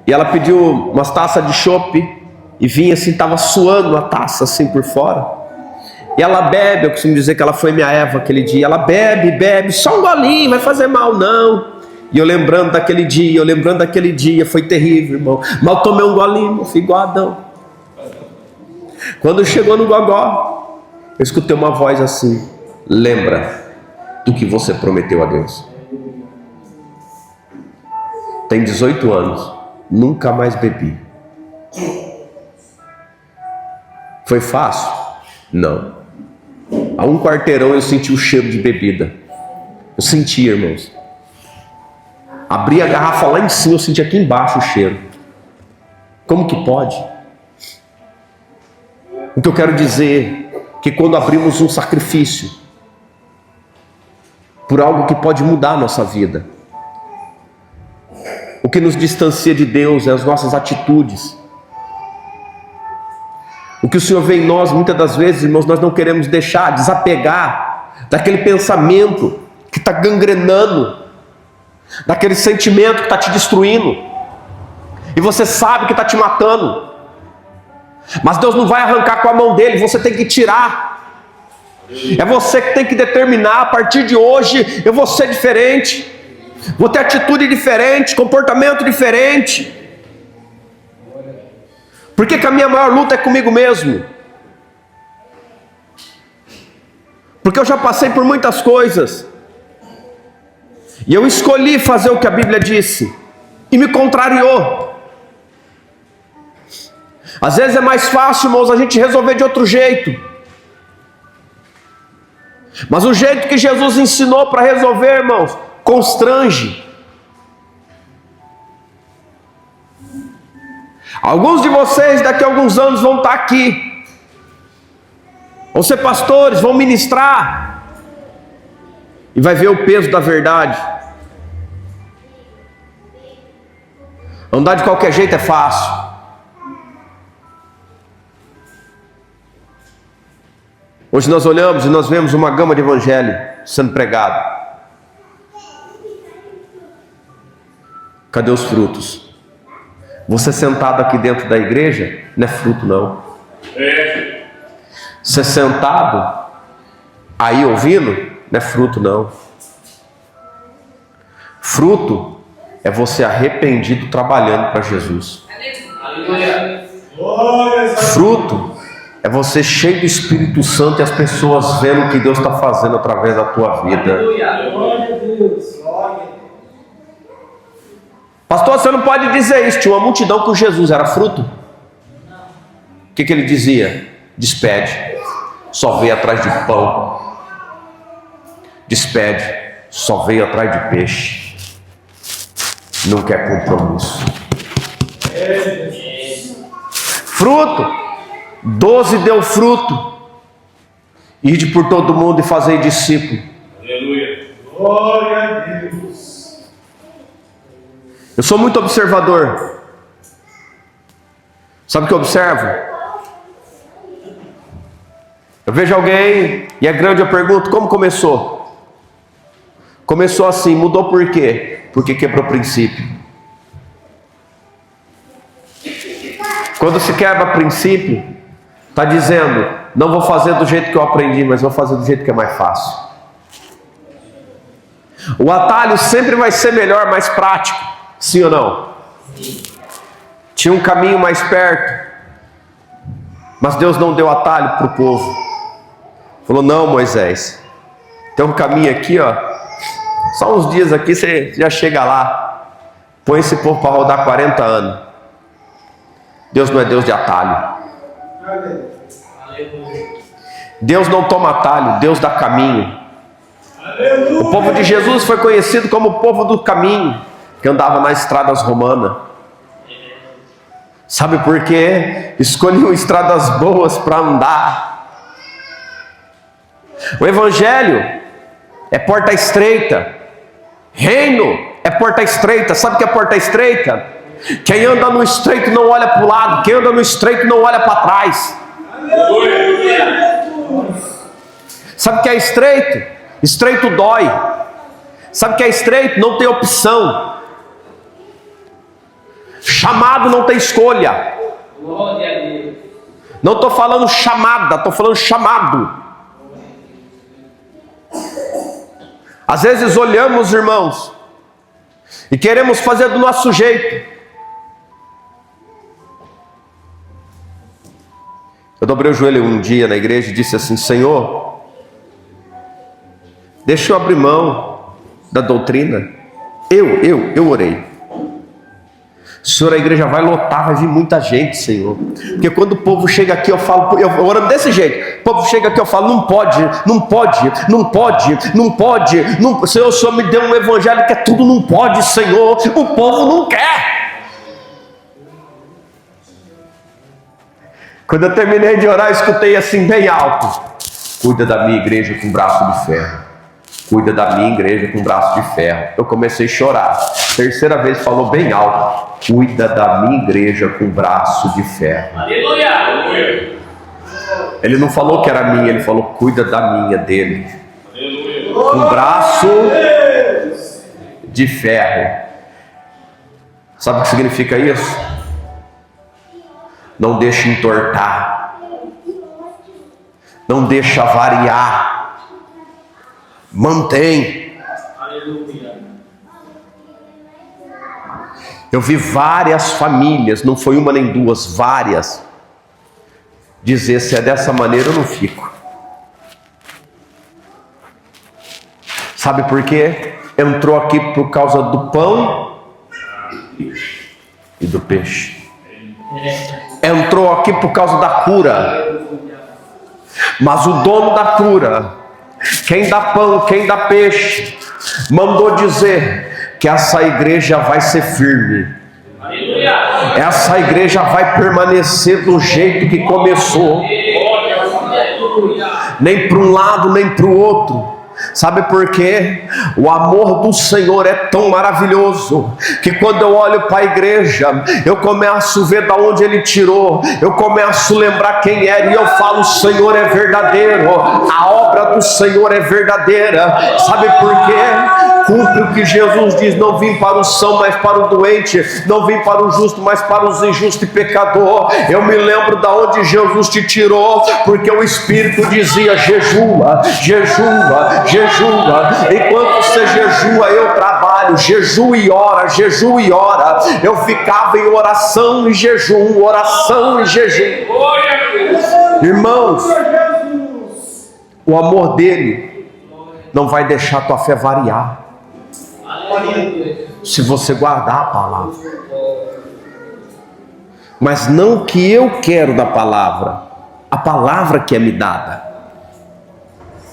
e ela pediu umas taças de chopp e vinha assim, estava suando a taça assim por fora. E ela bebe, eu costumo dizer que ela foi minha Eva aquele dia. Ela bebe, só um golinho, vai fazer mal não. E eu lembrando daquele dia, foi terrível, irmão. Mal tomei um golinho, meu filho, igual Adão. Quando chegou no gogó, eu escutei uma voz assim, lembra do que você prometeu a Deus. Tem 18 anos, nunca mais bebi. Foi fácil? Não. A um quarteirão eu senti o cheiro de bebida. Eu senti, irmãos. Abri a garrafa lá em cima, eu senti aqui embaixo o cheiro. Como que pode? O que eu quero dizer é que quando abrimos um sacrifício por algo que pode mudar a nossa vida, o que nos distancia de Deus é as nossas atitudes. O que o Senhor vê em nós, muitas das vezes, irmãos, nós não queremos deixar, desapegar daquele pensamento que está gangrenando, daquele sentimento que está te destruindo, e você sabe que está te matando, mas Deus não vai arrancar com a mão dele, você tem que tirar. É você que tem que determinar: a partir de hoje eu vou ser diferente, vou ter atitude diferente, comportamento diferente. Por que a minha maior luta é comigo mesmo? Porque eu já passei por muitas coisas, e eu escolhi fazer o que a Bíblia disse, e me contrariou. Às vezes é mais fácil, irmãos, a gente resolver de outro jeito, mas o jeito que Jesus ensinou para resolver, irmãos, constrange. Alguns de vocês daqui a alguns anos vão estar aqui, vão ser pastores, vão ministrar, e vai ver o peso da verdade. Andar de qualquer jeito é fácil. Hoje nós olhamos e nós vemos uma gama de evangelho sendo pregado. Cadê os frutos? Você sentado aqui dentro da igreja não é fruto, não. Você sentado aí ouvindo não é fruto, não. Fruto é você arrependido trabalhando para Jesus. Fruto é você cheio do Espírito Santo e as pessoas vendo o que Deus está fazendo através da tua vida. Pastor, você não pode dizer isso. Tinha uma multidão com Jesus, era fruto? O que ele dizia? Despede, só veio atrás de pão. Despede, só veio atrás de peixe. Não quer compromisso. Fruto. 12 deu fruto. Ide por todo mundo e fazei discípulo. Aleluia. Glória a Deus. Eu sou muito observador. Sabe o que eu observo? Eu vejo alguém e é grande, eu pergunto: como começou? Começou assim, mudou por quê? Porque quebrou princípio. Quando se quebra princípio, está dizendo: não vou fazer do jeito que eu aprendi, mas vou fazer do jeito que é mais fácil. O atalho sempre vai ser melhor, mais prático. Sim ou não? Sim. Tinha um caminho mais perto, mas Deus não deu atalho para o povo. Falou: não, Moisés, tem um caminho aqui, ó. Só uns dias aqui você já chega lá. Põe esse povo para rodar 40 anos. Deus não é Deus de atalho. Deus não toma atalho, Deus dá caminho. O povo de Jesus foi conhecido como o povo do caminho, que andava nas estradas romanas. Sabe por quê? Escolhiam estradas boas para andar. O Evangelho é porta estreita. Reino é porta estreita. Sabe o que é porta estreita? Quem anda no estreito não olha para o lado. Quem anda no estreito não olha para trás. Sabe o que é estreito? Estreito dói. Sabe o que é estreito? Não tem opção. Chamado não tem escolha. Não estou falando chamada, estou falando chamado. Às vezes olhamos, irmãos, e queremos fazer do nosso jeito. Eu dobrei o joelho um dia na igreja e disse assim: Senhor, deixa eu abrir mão da doutrina. Eu orei. Senhor, a igreja vai lotar, vai vir muita gente, Senhor. Porque quando o povo chega aqui, eu falo, eu orando desse jeito. O povo chega aqui, eu falo, não pode. Senhor, o Senhor me deu um evangelho que é tudo não pode, Senhor. O povo não quer. Quando eu terminei de orar, eu escutei assim bem alto: cuida da minha igreja com braço de ferro. Cuida da minha igreja com braço de ferro. Eu comecei a chorar. Terceira vez falou bem alto: cuida da minha igreja com braço de ferro. Aleluia. Ele não falou que era minha, ele falou: cuida da minha, dele. Aleluia. Com braço de ferro. Sabe o que significa isso? Não deixa entortar. Não deixa variar. Mantém. Aleluia. Eu vi várias famílias, não foi uma nem duas, várias, dizer: se é dessa maneira eu não fico. Sabe por quê? Entrou aqui por causa do pão e do peixe. Entrou aqui por causa da cura. Mas o dono da cura, quem dá pão, quem dá peixe, mandou dizer que essa igreja vai ser firme. Aleluia. Essa igreja vai permanecer do jeito que começou. Nem para um lado, nem para o outro. Sabe por quê? O amor do Senhor é tão maravilhoso que quando eu olho para a igreja, eu começo a ver de onde Ele tirou, eu começo a lembrar quem era, e eu falo: o Senhor é verdadeiro, a obra do Senhor é verdadeira. Sabe por quê? Cumpre o que Jesus diz: não vim para o são, mas para o doente, não vim para o justo, mas para os injustos e pecador. Eu me lembro de onde Jesus te tirou, porque o Espírito dizia: jejua, jejua, jejua. Enquanto você jejua, eu trabalho. Jejua e ora, jejua e ora. Eu ficava em oração e jejum, oração e jejum. Irmãos, o amor dele não vai deixar a tua fé variar, se você guardar a palavra. Mas não o que eu quero da palavra, a palavra que é me dada,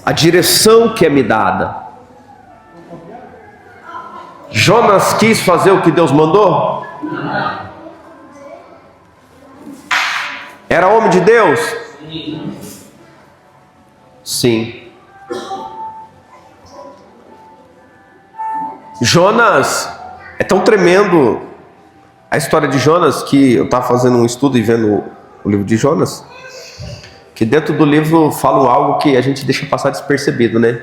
a direção que é me dada. Jonas quis fazer o que Deus mandou? Era homem de Deus? Sim. Jonas, é tão tremendo a história de Jonas, que eu estava fazendo um estudo e vendo o livro de Jonas, que dentro do livro falam algo que a gente deixa passar despercebido, né?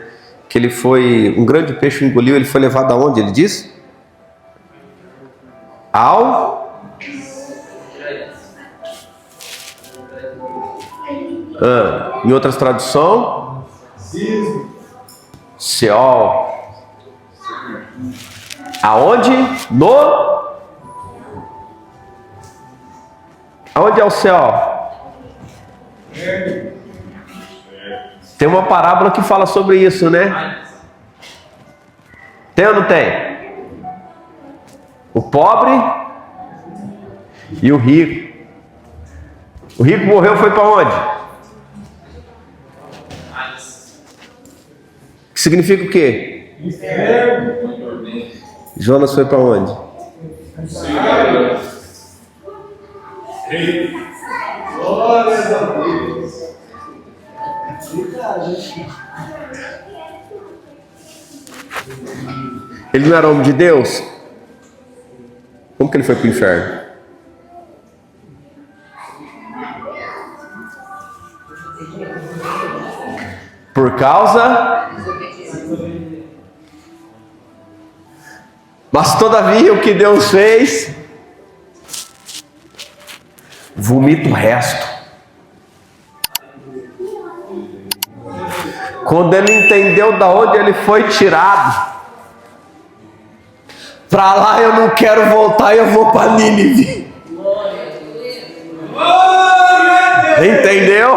Que ele foi, um grande peixe o engoliu, ele foi levado aonde? Ele diz? Em outras traduções, Seol. Aonde? Aonde é o Seol? Tem uma parábola que fala sobre isso, né? Tem ou não tem? O pobre e o rico. O rico morreu, foi para onde? Que significa o quê? Jonas foi para onde? Glória a Deus. Ele não era homem de Deus? Como que ele foi para o inferno? Por causa... Mas todavia o que Deus fez, vomita o resto. Quando ele entendeu da onde ele foi tirado, para lá eu não quero voltar, eu vou para Nínive. Entendeu?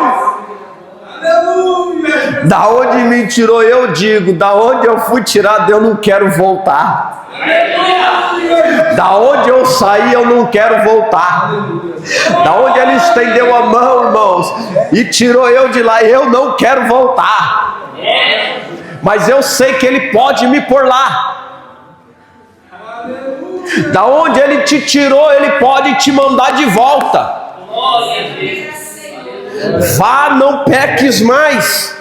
Da onde me tirou, eu digo, da onde eu fui tirado, eu não quero voltar. Da onde eu saí, eu não quero voltar. Da onde Ele estendeu a mão, irmãos, e tirou eu de lá, eu não quero voltar. Mas eu sei que Ele pode me pôr lá. Da onde Ele te tirou, Ele pode te mandar de volta. Vá, não peques mais.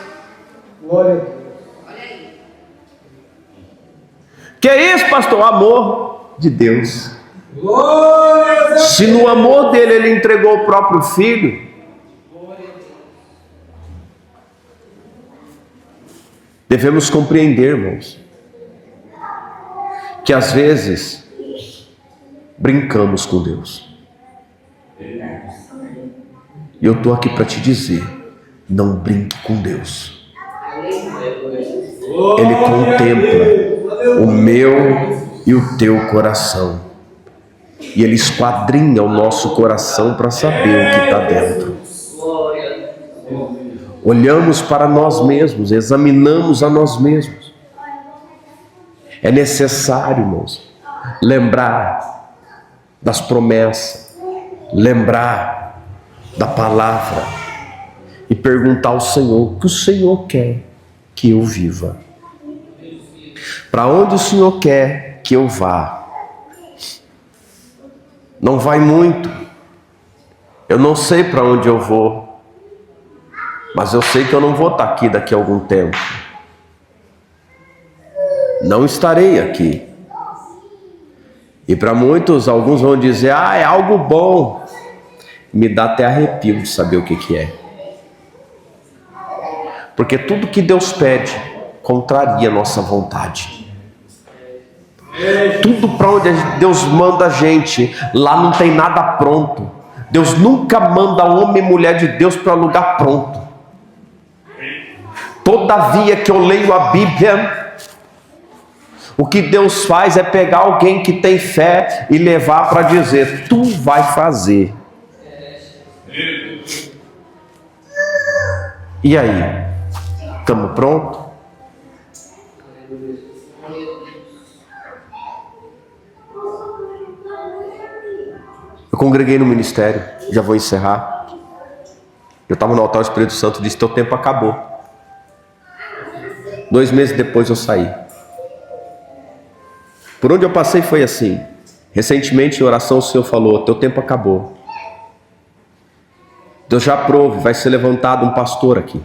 Que é isso, pastor? Amor de Deus. Se no amor dele Ele entregou o próprio filho, devemos compreender, irmãos, que às vezes brincamos com Deus. E eu estou aqui para te dizer, não brinque com Deus. Ele contempla o meu e o teu coração. E Ele esquadrinha o nosso coração para saber o que está dentro. Olhamos para nós mesmos, examinamos a nós mesmos. É necessário, irmãos, lembrar das promessas, lembrar da palavra e perguntar ao Senhor o que o Senhor quer que eu viva. Para onde o Senhor quer que eu vá? Não vai muito. Eu não sei para onde eu vou, mas eu sei que eu não vou estar aqui daqui a algum tempo. Não estarei aqui. E para muitos, alguns vão dizer, é algo bom. Me dá até arrepio de saber o que é. Porque tudo que Deus pede contraria a nossa vontade. Tudo para onde Deus manda a gente, lá não tem nada pronto. Deus nunca manda homem e mulher de Deus para lugar pronto. Todavia que eu leio a Bíblia, o que Deus faz é pegar alguém que tem fé e levar para dizer, tu vai fazer. E aí? Estamos prontos? Eu congreguei no ministério, já vou encerrar. Eu estava no altar, o Espírito Santo disse, teu tempo acabou. 2 meses depois eu saí. Por onde eu passei foi assim. Recentemente em oração o Senhor falou, teu tempo acabou. Deus já aprove, vai ser levantado um pastor aqui.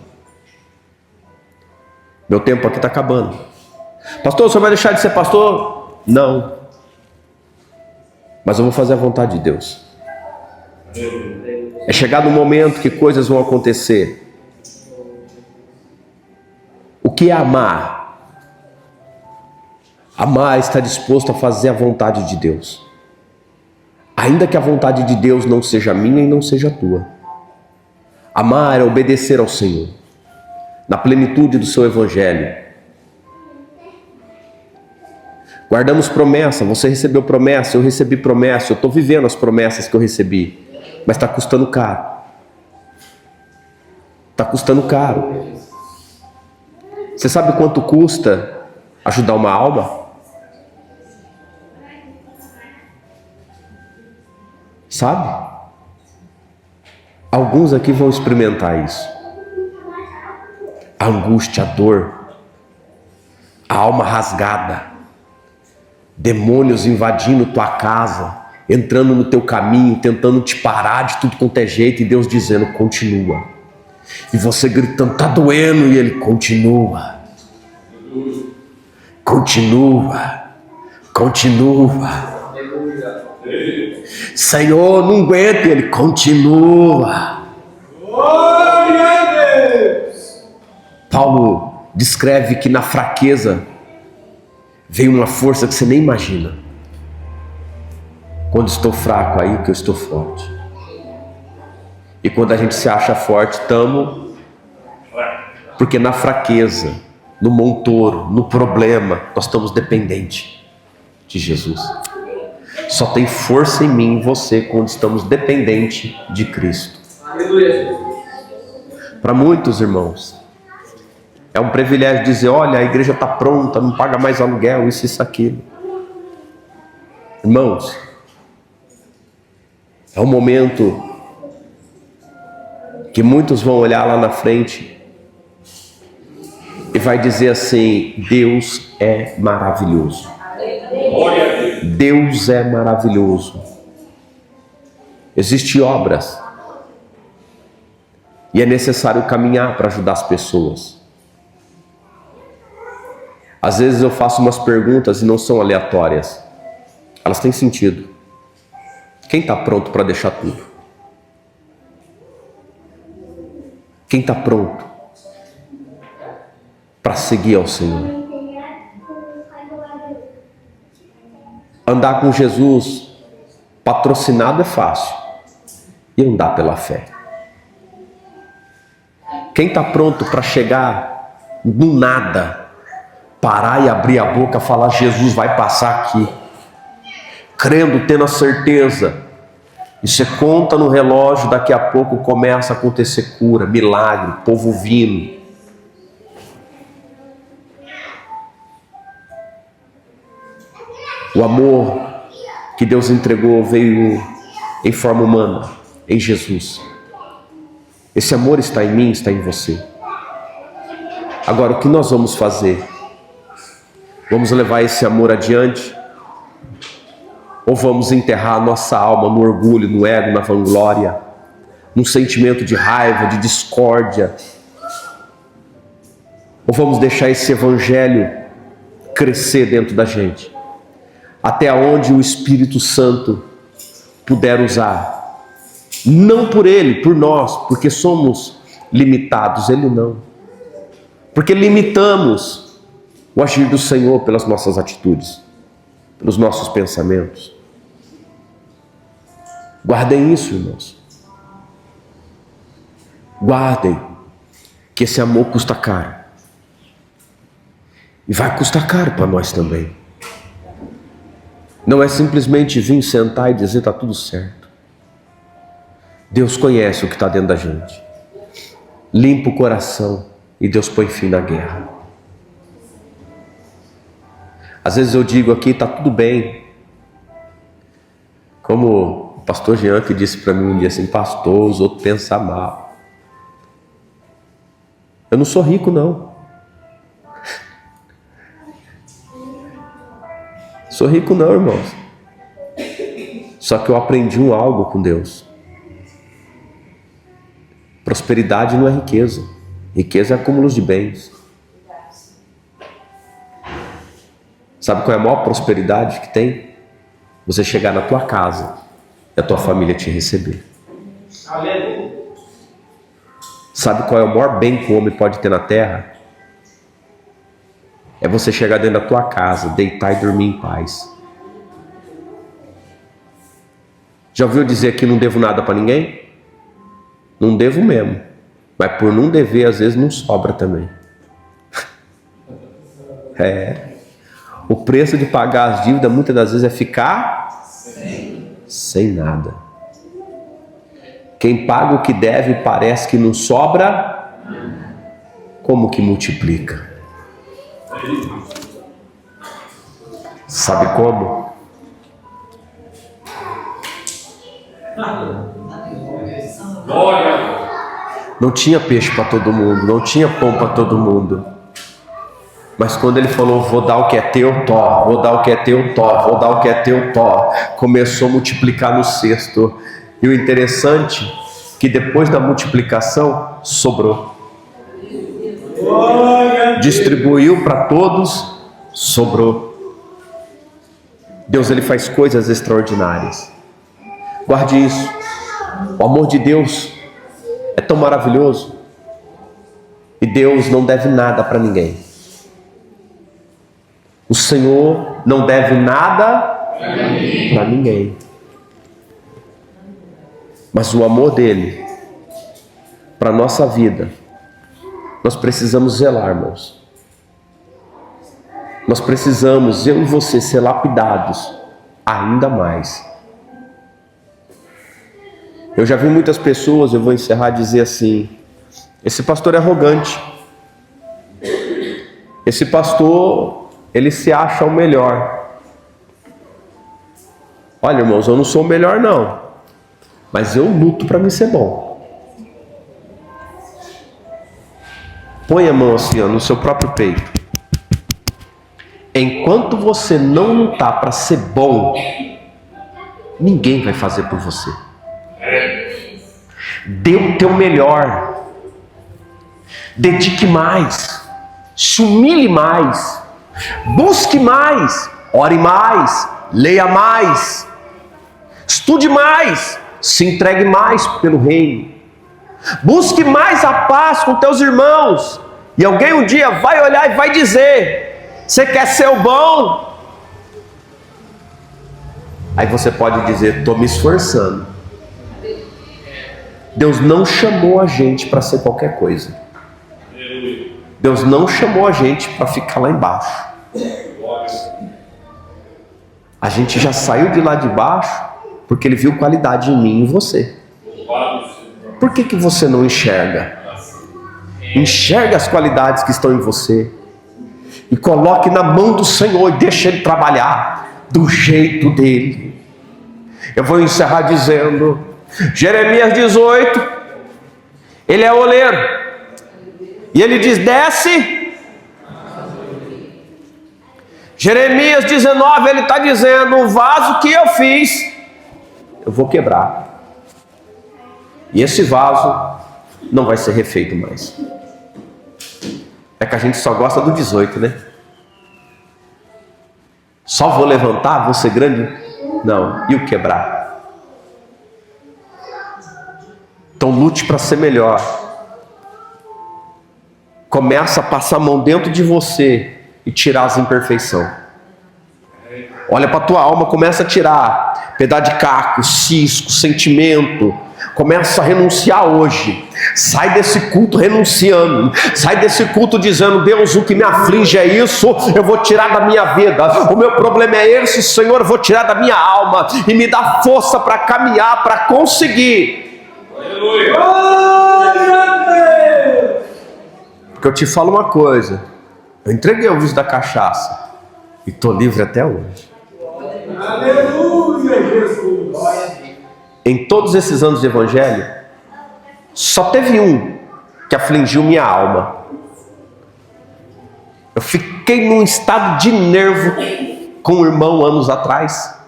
Meu tempo aqui está acabando. Pastor, o senhor vai deixar de ser pastor? Não. Mas eu vou fazer a vontade de Deus. É chegado um momento que coisas vão acontecer. O que é amar? Amar é estar disposto a fazer a vontade de Deus. Ainda que a vontade de Deus não seja minha e não seja tua. Amar é obedecer ao Senhor, na plenitude do seu evangelho. Guardamos promessa, você recebeu promessa, eu recebi promessa, eu estou vivendo as promessas que eu recebi, mas está custando caro. Está custando caro. Você sabe quanto custa ajudar uma alma? Sabe? Alguns aqui vão experimentar isso. A angústia, a dor, a alma rasgada, demônios invadindo tua casa, entrando no teu caminho, tentando te parar de tudo quanto é jeito, e Deus dizendo, continua. E você gritando, tá doendo, e Ele continua. Continua. Continua. Senhor, não aguento, e Ele continua. Glória a Deus. Paulo descreve que na fraqueza veio uma força que você nem imagina. Quando estou fraco, aí que eu estou forte. E quando a gente se acha forte, estamos. Porque na fraqueza, no montoro, no problema, nós estamos dependentes de Jesus. Só tem força em mim e em você quando estamos dependentes de Cristo. Para muitos irmãos, É um privilégio dizer, olha, a igreja está pronta, não paga mais aluguel, isso, aquilo. Irmãos, é um momento que muitos vão olhar lá na frente e vai dizer assim, Deus é maravilhoso. Deus é maravilhoso. Existem obras e é necessário caminhar para ajudar as pessoas. Às vezes eu faço umas perguntas e não são aleatórias. Elas têm sentido. Quem está pronto para deixar tudo? Quem está pronto para seguir ao Senhor? Andar com Jesus patrocinado é fácil. E andar pela fé. Quem está pronto para chegar do nada, parar e abrir a boca, falar, Jesus vai passar aqui, crendo, tendo a certeza, e você conta no relógio, daqui a pouco começa a acontecer cura, milagre, povo vindo. O amor que Deus entregou veio em forma humana, em Jesus. Esse amor está em mim, está em você. Agora, o que nós vamos fazer? Vamos levar esse amor adiante? Ou vamos enterrar a nossa alma no orgulho, no ego, na vanglória, num sentimento de raiva, de discórdia? Ou vamos deixar esse evangelho crescer dentro da gente, até onde o Espírito Santo puder usar? Não por Ele, por nós, porque somos limitados, Ele não. Porque limitamos o agir do Senhor pelas nossas atitudes, pelos nossos pensamentos. Guardem isso, irmãos. Guardem que esse amor custa caro. E vai custar caro para nós também. Não é simplesmente vir sentar e dizer está tudo certo. Deus conhece o que está dentro da gente. Limpa o coração e Deus põe fim na guerra. Às vezes eu digo aqui, está tudo bem. Como o pastor Jean que disse para mim um dia assim, pastor, os outros pensam mal. Eu não sou rico não. Sou rico não, irmãos. Só que eu aprendi algo com Deus. Prosperidade não é riqueza. Riqueza é acúmulo de bens. Sabe qual é a maior prosperidade que tem? Você chegar na tua casa e a tua família te receber. Aleluia. Sabe qual é o maior bem que o homem pode ter na terra? É você chegar dentro da tua casa, deitar e dormir em paz. Já ouviu dizer que não devo nada para ninguém? Não devo mesmo. Mas por não dever, às vezes não sobra também. O preço de pagar as dívidas muitas das vezes é ficar sem nada. Quem paga o que deve parece que não sobra, como que multiplica? Sabe como? Glória. Não tinha peixe para todo mundo, não tinha pão para todo mundo. Mas quando ele falou, vou dar o que é teu, tó, vou dar o que é teu, tó, vou dar o que é teu, tó, começou a multiplicar no cesto. E o interessante é que depois da multiplicação, sobrou. Distribuiu para todos, sobrou. Deus, ele faz coisas extraordinárias. Guarde isso. O amor de Deus é tão maravilhoso. E Deus não deve nada para ninguém. O Senhor não deve nada para ninguém. Mas o amor dele para a nossa vida, nós precisamos zelar, irmãos. Nós precisamos, eu e você, ser lapidados ainda mais. Eu já vi muitas pessoas, eu vou encerrar, dizer assim, esse pastor é arrogante. Esse pastor, ele se acha o melhor. Olha, irmãos, eu não sou o melhor não, mas eu luto para mim ser bom. Põe a mão assim, ó, no seu próprio peito. Enquanto você não lutar para ser bom, ninguém vai fazer por você. Dê o teu melhor. Dedique mais. Se humilhe mais. Busque mais. Ore mais. Leia mais. Estude mais. Se entregue mais pelo reino. Busque mais a paz com teus irmãos. E alguém um dia vai olhar e vai dizer: você quer ser o bom? Aí você pode dizer: estou me esforçando. Deus não chamou a gente para ser qualquer coisa. Deus não chamou a gente para ficar lá embaixo. A gente já saiu de lá de baixo porque Ele viu qualidade em mim e em você. Por que você não enxerga? Enxerga as qualidades que estão em você e coloque na mão do Senhor e deixe Ele trabalhar do jeito dele. Eu vou encerrar dizendo, Jeremias 18, ele é oleiro e ele diz: desce. Jeremias 19, ele está dizendo: o vaso que eu fiz, eu vou quebrar. E esse vaso não vai ser refeito mais. É que a gente só gosta do 18, né? Só vou levantar, vou ser grande? Não, e o quebrar? Então lute para ser melhor. Começa a passar a mão dentro de você e tirar as imperfeições. Olha para a tua alma, começa a tirar pedaço de caco, cisco, sentimento. Começa a renunciar hoje. Sai desse culto renunciando. Sai desse culto dizendo: Deus, o que me aflige é isso, eu vou tirar da minha vida. O meu problema é esse, Senhor, eu vou tirar da minha alma. E me dá força para caminhar, para conseguir. Aleluia. Porque eu te falo uma coisa: eu entreguei o vício da cachaça e estou livre até hoje. Aleluia, Jesus. Em todos esses anos de evangelho, só teve um que afligiu minha alma. Eu fiquei num estado de nervo com um irmão anos atrás,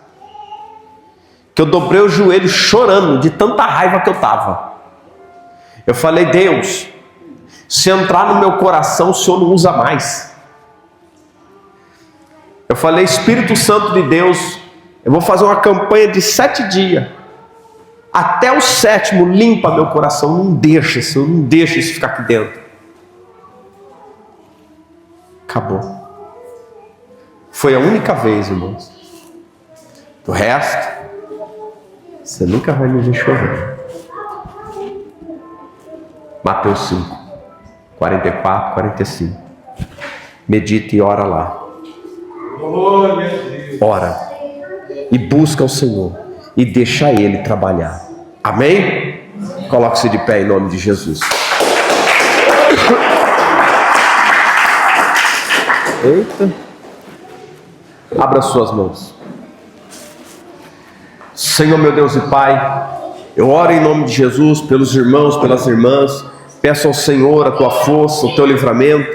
que eu dobrei o joelho chorando de tanta raiva que eu estava. Eu falei: Deus, se entrar no meu coração, o Senhor não usa mais. Eu falei: Espírito Santo de Deus, eu vou fazer uma campanha de 7 dias. Até o 7º, limpa meu coração. Não deixa, Senhor, não deixa isso ficar aqui dentro. Acabou. Foi a única vez, irmãos. O resto, você nunca vai me ver chorar. Mateus 5, 44, 45. Medita e ora lá. Ora e busca o Senhor e deixa Ele trabalhar. Amém? Coloque-se de pé em nome de Jesus. Eita. Abra suas mãos. Senhor, meu Deus e Pai, eu oro em nome de Jesus pelos irmãos, pelas irmãs. Peço ao Senhor a tua força, o teu livramento.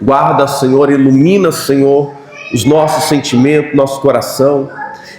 Guarda, Senhor, ilumina, Senhor, os nossos sentimentos, nosso coração.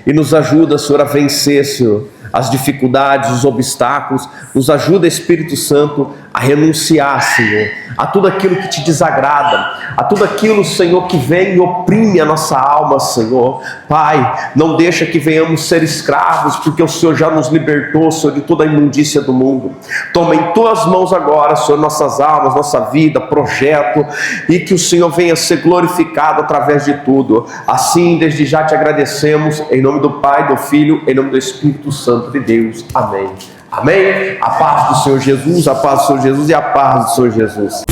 E nos ajuda, Senhor, a vencer, Senhor, as dificuldades, os obstáculos. Nos ajuda, Espírito Santo, a renunciar, Senhor, a tudo aquilo que te desagrada, a tudo aquilo, Senhor, que vem e oprime a nossa alma, Senhor. Pai, não deixa que venhamos ser escravos, porque o Senhor já nos libertou, Senhor, de toda a imundícia do mundo. Toma em tuas mãos agora, Senhor, nossas almas, nossa vida, projeto, e que o Senhor venha ser glorificado através de tudo. Assim, desde já te agradecemos, em nome do Pai, do Filho, em nome do Espírito Santo de Deus. Amém. Amém? A paz do Senhor Jesus, a paz do Senhor Jesus e a paz do Senhor Jesus.